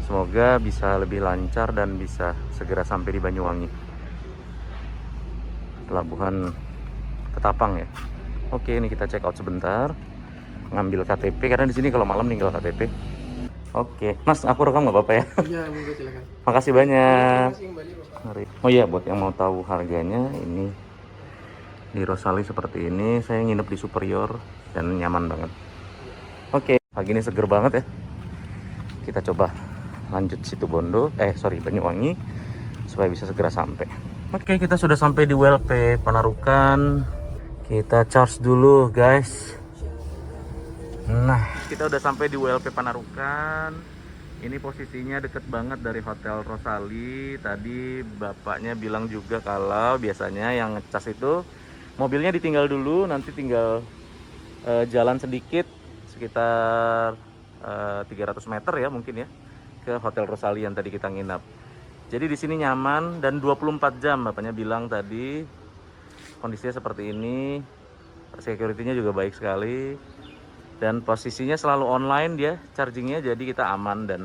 Semoga bisa lebih lancar dan bisa segera sampai di Banyuwangi. Pelabuhan Ketapang ya. Oke, ini kita check out sebentar. Ngambil KTP, karena di sini kalau malam tinggal KTP. Oke, Mas, aku rekam nggak apa-apa ya? Iya, monggo silakan. Makasih banyak. Terima kasih kembali, Pak. Oh iya, buat yang mau tahu harganya, ini di Rosali seperti ini. Saya nginep di Superior dan nyaman banget. Oke, pagi ini seger banget ya. Kita coba lanjut Situbondo, Banyuwangi, supaya bisa segera sampai. Oke, kita sudah sampai di WLP Panarukan. Kita charge dulu, guys. Nah, kita udah sampai di WLP Panarukan. Ini posisinya deket banget dari Hotel Rosali. Tadi bapaknya bilang juga kalau biasanya yang ngecas itu mobilnya ditinggal dulu, nanti tinggal jalan sedikit sekitar 300 meter ya mungkin ya, ke Hotel Rosali yang tadi kita nginap. Jadi di sini nyaman dan 24 jam, bapaknya bilang tadi. Kondisinya seperti ini. Security-nya juga baik sekali. Dan posisinya selalu online dia chargingnya, jadi kita aman dan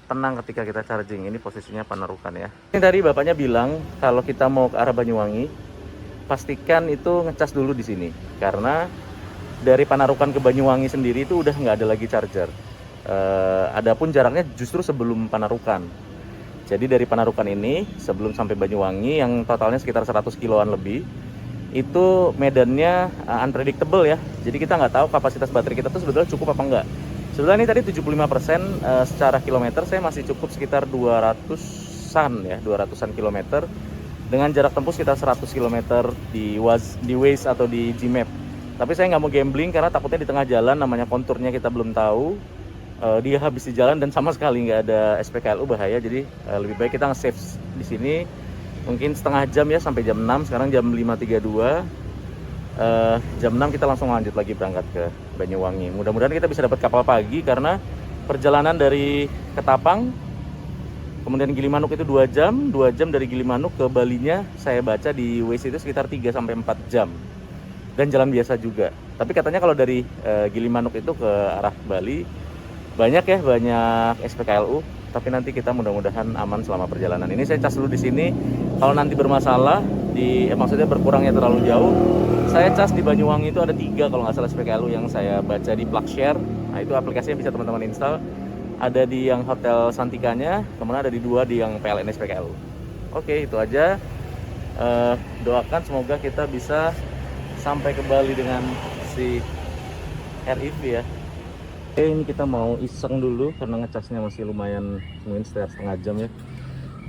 tenang ketika kita charging. Ini posisinya Panarukan ya. Ini tadi bapaknya bilang kalau kita mau ke arah Banyuwangi, pastikan itu ngecas dulu di sini. Karena dari Panarukan ke Banyuwangi sendiri itu udah nggak ada lagi charger. Adapun jaraknya justru sebelum Panarukan. Jadi dari Panarukan ini sebelum sampai Banyuwangi yang totalnya sekitar 100 kiloan lebih, itu medannya unpredictable ya. Jadi kita nggak tahu kapasitas baterai kita tuh sebetulnya cukup apa enggak. Sebetulnya ini tadi 75%, secara kilometer saya masih cukup sekitar 200-an ya, 200-an kilometer dengan jarak tempuh sekitar 100 km di Waze atau di Gmap. Tapi saya nggak mau gambling karena takutnya di tengah jalan, namanya konturnya kita belum tahu, dia habis di jalan dan sama sekali nggak ada SPKLU, bahaya. Jadi lebih baik kita nge-save di sini mungkin setengah jam ya, sampai jam 6. Sekarang jam 5.32. Jam 6 kita langsung lanjut lagi berangkat ke Banyuwangi. Mudah-mudahan kita bisa dapat kapal pagi karena perjalanan dari Ketapang kemudian Gilimanuk itu 2 jam. 2 jam dari Gilimanuk ke Balinya saya baca di Waze itu sekitar 3-4 jam. Dan jalan biasa juga. Tapi katanya kalau dari Gilimanuk itu ke arah Bali banyak SPKLU, tapi nanti kita mudah-mudahan aman selama perjalanan. Ini saya cas dulu di sini. Kalau nanti bermasalah maksudnya berkurangnya terlalu jauh, saya cas di Banyuwangi itu ada 3 kalau nggak salah SPKLU yang saya baca di PlugShare. Nah itu aplikasinya bisa teman-teman install. Ada di yang Hotel Santikanya, kemudian ada di 2 di yang PLN SPKLU. Oke, itu aja. Doakan semoga kita bisa sampai ke Bali dengan si REV ya. Oke, ini kita mau iseng dulu karena ngecasnya masih lumayan, mungkin sekitar setengah jam ya.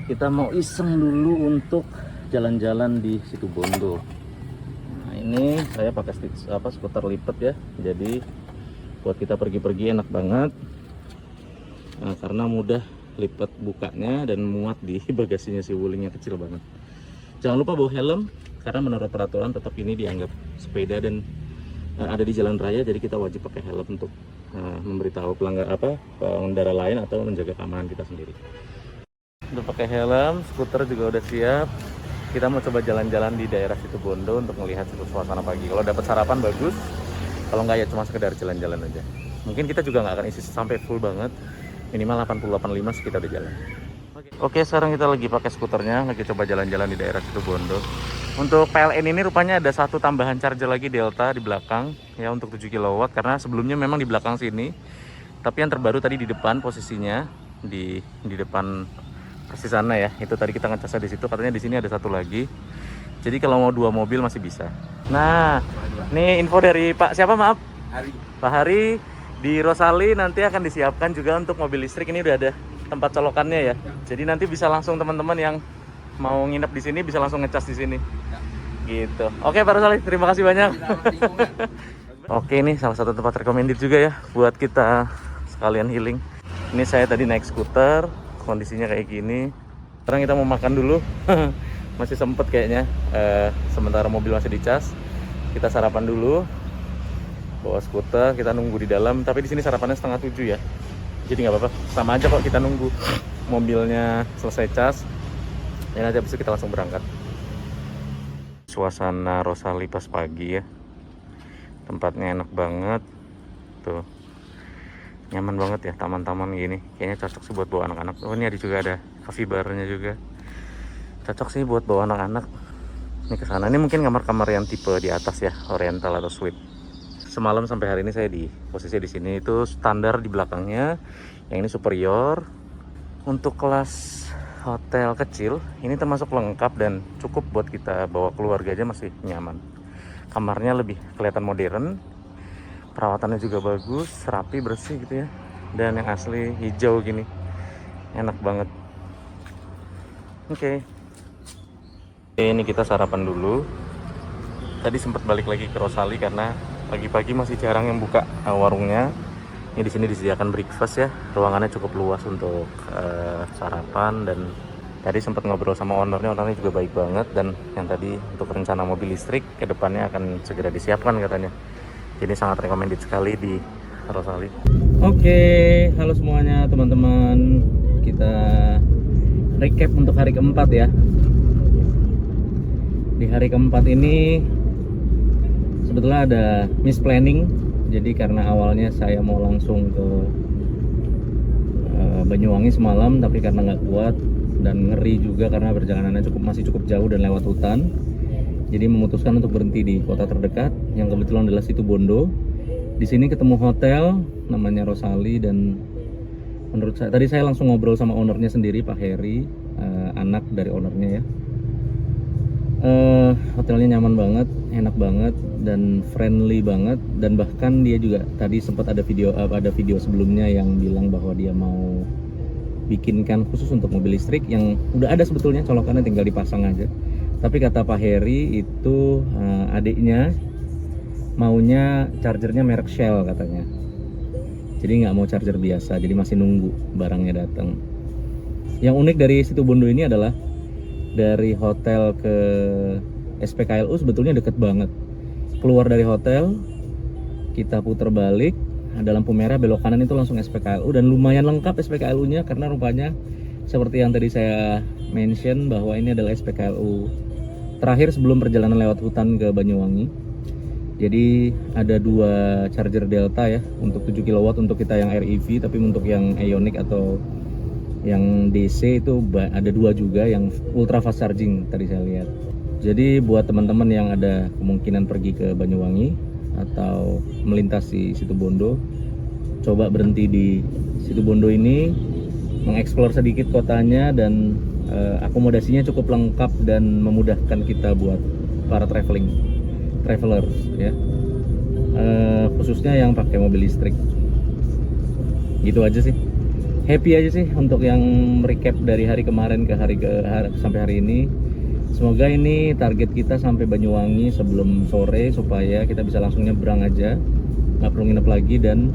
Kita mau iseng dulu untuk jalan-jalan di Situbondo. Nah, ini saya pakai skuter lipat ya. Jadi buat kita pergi-pergi enak banget. Nah, karena mudah lipat bukanya dan muat di bagasinya, si wulingnya kecil banget. Jangan lupa bawa helm karena menurut peraturan tetap ini dianggap sepeda dan ada di jalan raya, jadi kita wajib pakai helm untuk memberitahu pengendara lain atau menjaga keamanan kita sendiri. Udah pakai helm, skuter juga udah siap. Kita mau coba jalan-jalan di daerah Situbondo untuk melihat suasana pagi. Kalau dapat sarapan bagus, kalau nggak ya cuma sekedar jalan-jalan aja. Mungkin kita juga nggak akan isi sampai full banget, minimal 80-85 kita udah jalan. Oke, sekarang kita lagi pakai skuternya, lagi coba jalan-jalan di daerah Situbondo. Untuk PLN ini rupanya ada 1 tambahan charger lagi Delta di belakang ya, untuk 7 kW, karena sebelumnya memang di belakang sini. Tapi yang terbaru tadi di depan posisinya, di depan persis sana ya. Itu tadi kita ngecasnya di situ, katanya di sini ada 1 lagi. Jadi kalau mau 2 mobil masih bisa. Nah, ini info dari Pak siapa maaf? Hari. Pak Hari. Di Rosali nanti akan disiapkan juga untuk mobil listrik. Ini udah ada tempat colokannya ya. Jadi nanti bisa langsung teman-teman yang mau nginep di sini bisa langsung ngecas di sini. Gitu. Oke Pak Rosali, terima kasih banyak. Oke, ini salah satu tempat recommended juga ya buat kita sekalian healing. Ini saya tadi naik skuter, kondisinya kayak gini. Sekarang kita mau makan dulu. Masih sempet kayaknya. Sementara mobil masih dicas, kita sarapan dulu. Bawa skuter, kita nunggu di dalam. Tapi di sini sarapannya 6:30 ya. Jadi nggak apa-apa, sama aja kok kita nunggu mobilnya selesai cas. Dan nanti habis itu kita langsung berangkat. Suasana Rosali pas pagi ya. Tempatnya enak banget. Tuh. Nyaman banget ya, taman-taman gini. Kayaknya cocok sih buat bawa anak-anak. Oh, ini ada juga ada coffee bar-nya juga. Cocok sih buat bawa anak-anak. Ini ke sana. Ini mungkin kamar-kamar yang tipe di atas ya, oriental atau suite. Semalam sampai hari ini saya di posisi di sini itu standar di belakangnya. Yang ini superior. Untuk kelas hotel kecil ini termasuk lengkap dan cukup buat kita bawa keluarga aja, masih nyaman. Kamarnya lebih kelihatan modern, perawatannya juga bagus, rapi, bersih gitu ya. Dan yang asli hijau gini, enak banget. Oke. Ini kita sarapan dulu. Tadi sempat balik lagi ke Rosali karena pagi-pagi masih jarang yang buka warungnya. Ini di sini disediakan breakfast ya, ruangannya cukup luas untuk sarapan. Dan tadi sempat ngobrol sama ownernya juga baik banget. Dan yang tadi untuk rencana mobil listrik ke depannya akan segera disiapkan katanya. Jadi sangat recommended sekali di Rosali. Oke, halo semuanya teman-teman. kita recap untuk hari keempat ya. Di hari keempat ini sebetulnya ada misplanning. Jadi karena awalnya saya mau langsung ke Banyuwangi semalam, tapi karena nggak kuat dan ngeri juga karena perjalanannya masih cukup jauh dan lewat hutan, jadi memutuskan untuk berhenti di kota terdekat yang kebetulan adalah Situbondo. Di sini ketemu hotel namanya Rosali, dan menurut saya tadi saya langsung ngobrol sama ownernya sendiri, Pak Heri, anak dari ownernya ya. Hotelnya nyaman banget, enak banget, dan friendly banget. Dan bahkan dia juga tadi sempat ada video sebelumnya yang bilang bahwa dia mau bikinkan khusus untuk mobil listrik yang udah ada sebetulnya, colokannya tinggal dipasang aja. Tapi kata Pak Heri itu adiknya maunya chargernya merek Shell katanya. Jadi nggak mau charger biasa, jadi masih nunggu barangnya datang. Yang unik dari Situbondo ini adalah dari hotel ke SPKLU sebetulnya deket banget. Keluar dari hotel, kita putar balik, ada lampu merah, belok kanan itu langsung SPKLU, dan lumayan lengkap SPKLU-nya karena rupanya seperti yang tadi saya mention bahwa ini adalah SPKLU terakhir sebelum perjalanan lewat hutan ke Banyuwangi. Jadi ada 2 charger Delta ya, untuk 7 kW untuk kita yang REV, tapi untuk yang Ioniq atau yang DC itu ada 2 juga yang ultra fast charging tadi saya lihat. Jadi buat teman-teman yang ada kemungkinan pergi ke Banyuwangi atau melintasi Situbondo, coba berhenti di Situbondo ini, mengeksplor sedikit kotanya, dan akomodasinya cukup lengkap dan memudahkan kita buat para travelers ya, khususnya yang pakai mobil listrik. Gitu aja sih. Happy aja sih untuk yang recap dari hari kemarin sampai hari ini. Semoga ini target kita sampai Banyuwangi sebelum sore supaya kita bisa langsung nyebrang aja, nggak perlu nginep lagi, dan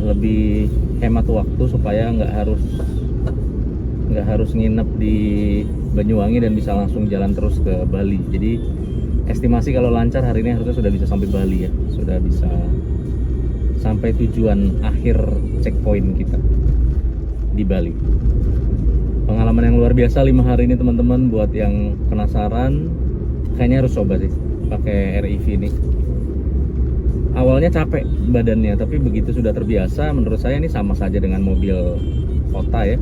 lebih hemat waktu supaya nggak harus nginep di Banyuwangi dan bisa langsung jalan terus ke Bali. Jadi estimasi kalau lancar hari ini harusnya sudah bisa sampai Bali ya, sudah bisa sampai tujuan akhir checkpoint kita di Bali. Pengalaman yang luar biasa 5 hari ini teman-teman. Buat yang penasaran, kayaknya harus coba sih pakai REV ini. Awalnya capek badannya, tapi begitu sudah terbiasa, menurut saya ini sama saja dengan mobil kota ya,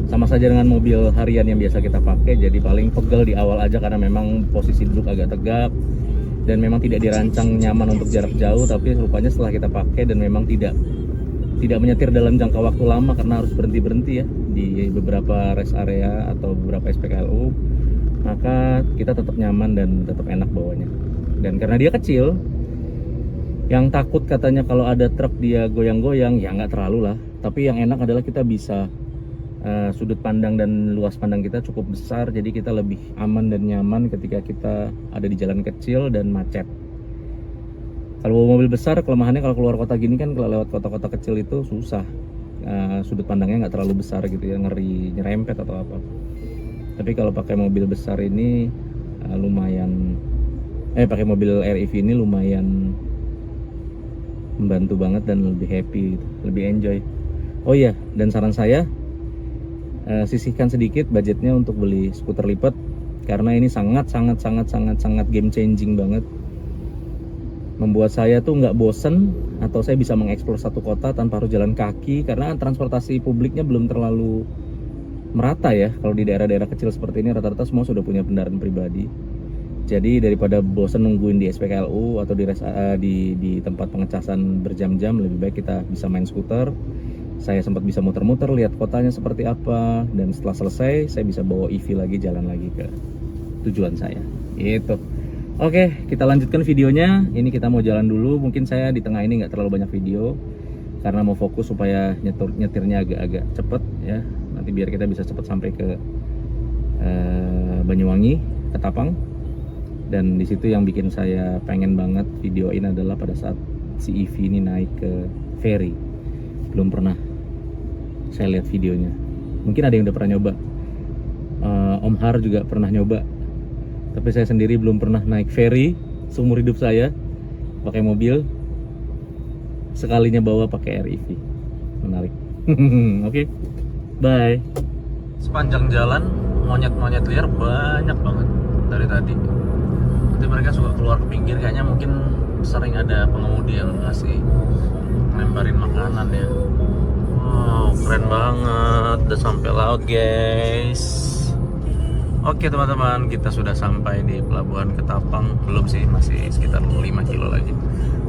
sama saja dengan mobil harian yang biasa kita pakai. Jadi paling pegel di awal aja karena memang posisi duduk agak tegap dan memang tidak dirancang nyaman untuk jarak jauh. Tapi rupanya setelah kita pakai dan memang tidak menyetir dalam jangka waktu lama karena harus berhenti ya di beberapa rest area atau beberapa SPKLU, maka kita tetap nyaman dan tetap enak bawanya. Dan karena dia kecil, yang takut katanya kalau ada truk dia goyang-goyang, ya nggak terlalu lah. Tapi yang enak adalah kita bisa sudut pandang dan luas pandang kita cukup besar, jadi kita lebih aman dan nyaman ketika kita ada di jalan kecil dan macet. Kalau mobil besar, kelemahannya kalau keluar kota gini kan, kalau lewat kota-kota kecil itu susah, sudut pandangnya nggak terlalu besar gitu ya, ngeri nyerempet atau apa. Tapi kalau pakai mobil besar ini pakai mobil REV ini lumayan membantu banget dan lebih happy gitu, lebih enjoy. Oh iya, dan saran saya, sisihkan sedikit budgetnya untuk beli skuter lipat karena ini sangat game changing banget. Membuat saya tuh nggak bosen, atau saya bisa mengeksplor satu kota tanpa harus jalan kaki karena transportasi publiknya belum terlalu merata ya. Kalau di daerah-daerah kecil seperti ini rata-rata semua sudah punya kendaraan pribadi. Jadi daripada bosen nungguin di SPKLU atau di tempat pengecasan berjam-jam, lebih baik kita bisa main skuter. Saya sempat bisa muter-muter lihat kotanya seperti apa, dan setelah selesai saya bisa bawa EV lagi, jalan lagi ke tujuan saya. Gitu. Oke, kita lanjutkan videonya. Ini kita mau jalan dulu. Mungkin saya di tengah ini nggak terlalu banyak video karena mau fokus supaya nyetirnya agak-agak cepet ya. Nanti biar kita bisa cepet sampai ke Banyuwangi, ke Tapang. Dan di situ yang bikin saya pengen banget videoin adalah pada saat si EV ini naik ke ferry. Belum pernah saya lihat videonya. Mungkin ada yang udah pernah nyoba. Om Har juga pernah nyoba. Tapi saya sendiri belum pernah naik ferry seumur hidup saya pakai mobil. Sekalinya bawa pakai REV. Menarik. Oke. Bye. Sepanjang jalan monyet-monyet liar banyak banget dari tadi. Nanti mereka suka keluar ke pinggir, kayaknya mungkin sering ada pengemudi yang ngasih lemparin makanan ya. Wow, keren banget. Udah sampai laut, guys. Oke teman-teman, kita sudah sampai di Pelabuhan Ketapang. Belum sih, masih sekitar 5 kilo lagi.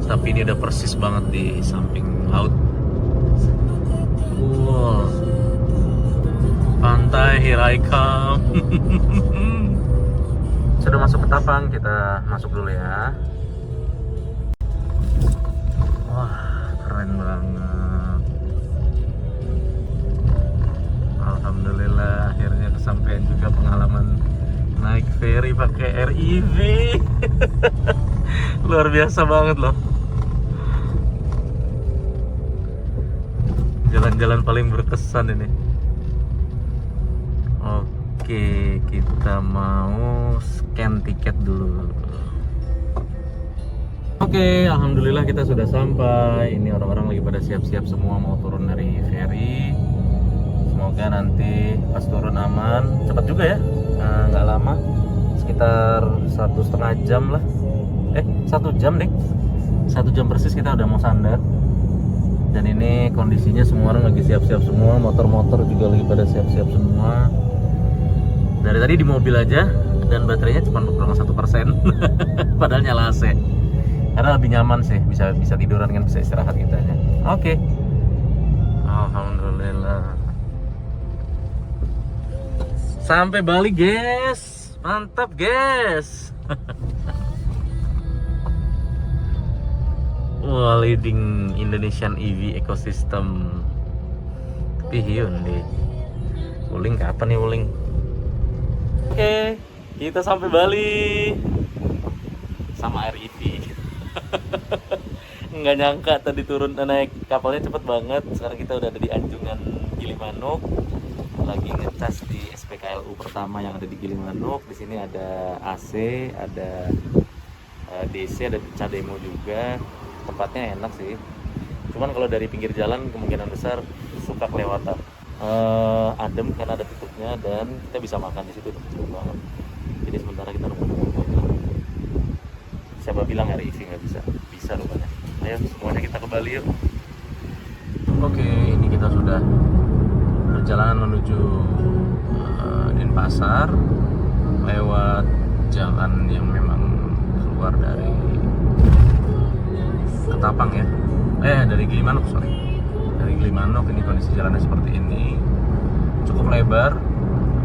Tapi ini udah persis banget di samping laut. Wow. Pantai, here I come. Sudah masuk Ketapang, kita masuk dulu ya. Wah, keren banget. Alhamdulillah, akhirnya kesampaian juga pengalaman naik ferry pakai RIV. Luar biasa banget loh. Jalan-jalan paling berkesan ini. Oke, kita mau scan tiket dulu. Oke, alhamdulillah kita sudah sampai. Ini orang-orang lagi pada siap-siap semua mau turun dari ferry. Semoga nanti pas turun aman. Cepat juga ya, nggak lama. Sekitar 1,5 jam lah. 1 jam deh. 1 jam persis kita udah mau sandar. Dan ini kondisinya semua orang lagi siap-siap semua. Motor-motor juga lagi pada siap-siap semua. Dari tadi di mobil aja, dan baterainya cuma berkurang 1%. Padahal nyala AC. Karena lebih nyaman sih, bisa tiduran kan, bisa istirahat kita aja. Oke. Alhamdulillah. Sampai Bali, guys. Mantap, guys. Wah, leading Indonesian EV ecosystem. Pihiun deh. Wuling kapan nih Wuling? Oke, kita sampai Bali sama RIV. Nggak nyangka tadi turun naik kapalnya cepet banget. Sekarang kita udah ada di Anjungan Gilimanuk. Lagi ngecas di SPKLU pertama yang ada di Gilimanuk. Di sini ada AC, ada DC, ada Cademo juga. Tempatnya enak sih. Cuman kalau dari pinggir jalan kemungkinan besar suka kelewatan. Adem karena ada tutupnya dan kita bisa makan di situ cepet banget. Jadi sementara kita nunggu. Siapa bilang RIV nggak bisa? Bisa rupanya. Ayo semuanya kita ke Bali yuk. Oke, ini kita sudah perjalanan menuju Denpasar lewat jalan yang memang keluar dari Ketapang ya. Dari Gilimanuk, sorry. Dari Gilimanuk. Ini kondisi jalannya seperti ini. Cukup lebar,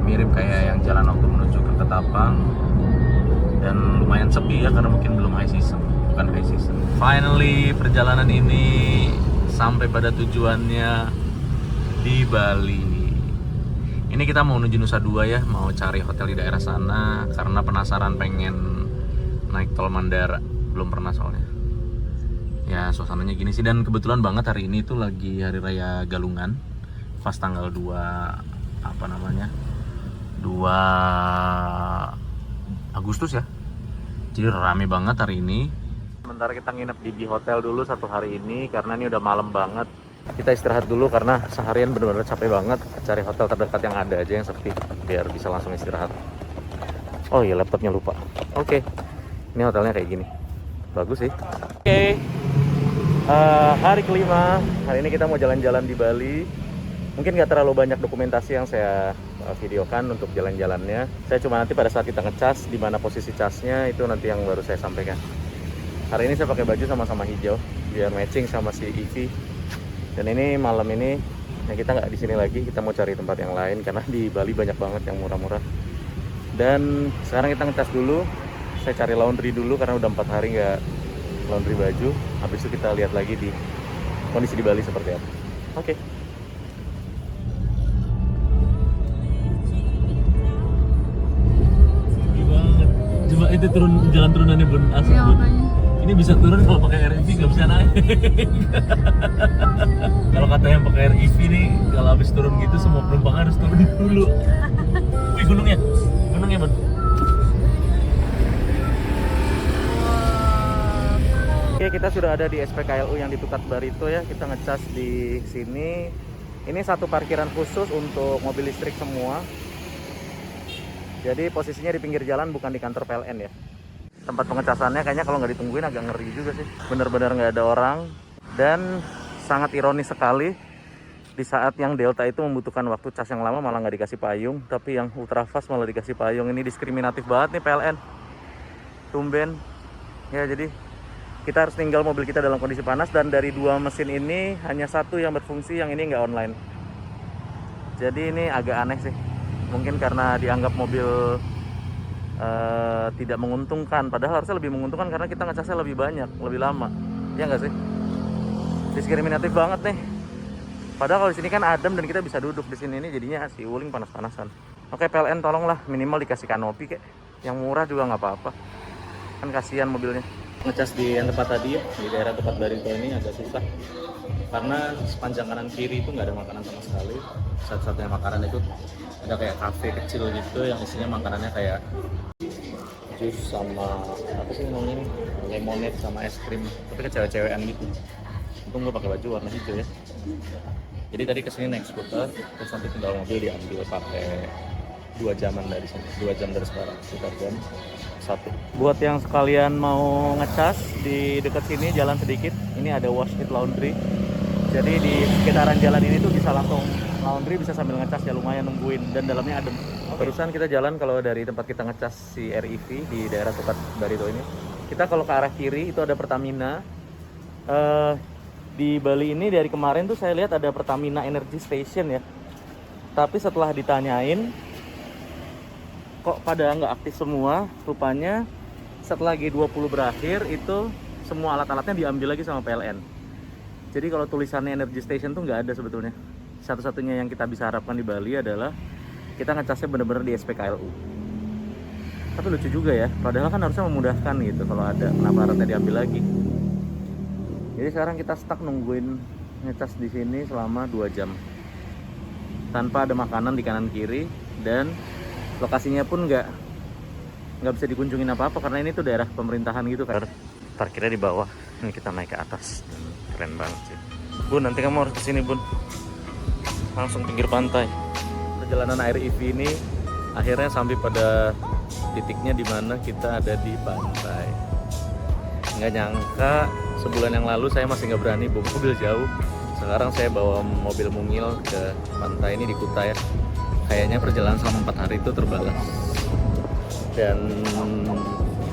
mirip kayak yang jalan waktu menuju ke Ketapang. Dan lumayan sepi ya karena mungkin belum high season, bukan high season. Finally perjalanan ini sampai pada tujuannya di Bali. Ini kita mau menuju Nusa Dua ya, mau cari hotel di daerah sana karena penasaran pengen naik tol Mandara, belum pernah soalnya. Ya suasananya gini sih, dan kebetulan banget hari ini tuh lagi hari raya Galungan, pas tanggal 2 Agustus ya. Jadi rame banget hari ini. Sementara kita nginep di hotel dulu 1 hari ini karena ini udah malam banget. Kita istirahat dulu karena seharian benar-benar capek banget. Cari hotel terdekat yang ada aja yang sepi biar bisa langsung istirahat. Oh iya, laptopnya lupa. Oke. Ini hotelnya kayak gini. Bagus sih. Oke. Hari kelima. Hari ini kita mau jalan-jalan di Bali. Mungkin nggak terlalu banyak dokumentasi yang saya videokan untuk jalan-jalannya. Saya cuma nanti pada saat kita ngecas, di mana posisi casnya itu nanti yang baru saya sampaikan. Hari ini saya pakai baju sama-sama hijau biar matching sama si EV. Dan ini malam ini ya kita nggak di sini lagi, kita mau cari tempat yang lain karena di Bali banyak banget yang murah-murah. Dan sekarang kita ngecas dulu. Saya cari laundry dulu karena udah 4 hari nggak laundry baju. Habis itu kita lihat lagi di kondisi di Bali seperti apa. Oke. Coba itu jalan turunannya Bun, asik ya, Bun. Ini bisa turun kalau pakai RIV nggak bisa naik. Kalau kata yang pakai RIV nih, kalau habis turun gitu semua penumpang harus turun dulu. Wih, gunungnya Bun. Oke, kita sudah ada di SPKLU yang di Tukat Barito ya. Kita ngecas di sini Ini satu parkiran khusus untuk mobil listrik semua. Jadi posisinya di pinggir jalan, bukan di kantor PLN ya. Tempat pengecasannya kayaknya kalau nggak ditungguin agak ngeri juga sih. Bener-bener nggak ada orang. Dan sangat ironis sekali, di saat yang Delta itu membutuhkan waktu cas yang lama malah nggak dikasih payung, tapi yang Ultrafast malah dikasih payung. Ini diskriminatif banget nih PLN. Tumben. Ya jadi kita harus tinggal mobil kita dalam kondisi panas, dan dari dua mesin ini hanya satu yang berfungsi, yang ini nggak online. Jadi ini agak aneh sih. Mungkin karena dianggap mobil tidak menguntungkan, padahal harusnya lebih menguntungkan karena kita ngecasnya lebih banyak, lebih lama. Ya nggak sih? Diskriminatif banget nih. Padahal kalau di sini kan adem dan kita bisa duduk di sini, ini jadinya si Wuling panas-panasan. Oke PLN, tolonglah minimal dikasih kanopi kek. Yang murah juga nggak apa-apa. Kan kasihan mobilnya. Ngecas di yang tempat tadi ya, di daerah tempat Barito ini agak susah. Karena sepanjang kanan kiri itu nggak ada makanan sama sekali. Satu-satunya makanan itu ada kayak kafe kecil gitu yang isinya makanannya kayak jus sama apa sih namanya ini, lemonade sama es krim, tapi kecewek-cewekan gitu. Untung gue pakai baju warna hijau ya. Jadi tadi kesini naik skuter, terus nanti tinggal mobil diambil pakai 2 jaman dari sini, 2 jam dari sekarang, sekitar jam 1. Buat yang sekalian mau ngecas di dekat sini, jalan sedikit, ini ada Wash It Laundry. Jadi di sekitaran jalan ini tuh bisa langsung laundry, bisa sambil ngecas ya, lumayan nungguin, dan dalamnya adem. Terusan kita jalan, kalau dari tempat kita ngecas si REV di daerah tempat Barito ini, kita kalau ke arah kiri itu ada Pertamina. Di Bali ini dari kemarin tuh saya lihat ada Pertamina Energy Station ya. Tapi setelah ditanyain, kok pada nggak aktif semua. Rupanya setelah G20 berakhir itu semua alat-alatnya diambil lagi sama PLN. Jadi kalau tulisannya Energy Station tuh nggak ada sebetulnya. Satu-satunya yang kita bisa harapkan di Bali adalah kita ngecasnya bener-bener di SPKLU. Tapi lucu juga ya, padahal kan harusnya memudahkan gitu kalau ada, kenapa alatnya diambil lagi. Jadi sekarang kita stuck nungguin ngecas di sini selama 2 jam. Tanpa ada makanan di kanan kiri, dan lokasinya pun nggak bisa dikunjungin apa-apa karena ini tuh daerah pemerintahan gitu kan. Parkirnya di bawah. Ini kita naik ke atas. Keren banget sih. Bun, nanti kamu harus kesini Bun. Langsung pinggir pantai. Perjalanan air EV ini akhirnya sampai pada titiknya di mana kita ada di pantai. Nggak nyangka sebulan yang lalu saya masih nggak berani bawa mobil jauh. Sekarang saya bawa mobil mungil ke pantai ini di Kuta ya. Kayaknya perjalanan selama 4 hari itu terbalas. Dan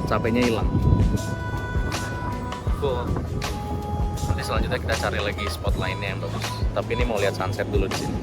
capeknya hilang. Cool. Nanti selanjutnya kita cari lagi spot lainnya yang bagus. Tapi ini mau lihat sunset dulu di sini.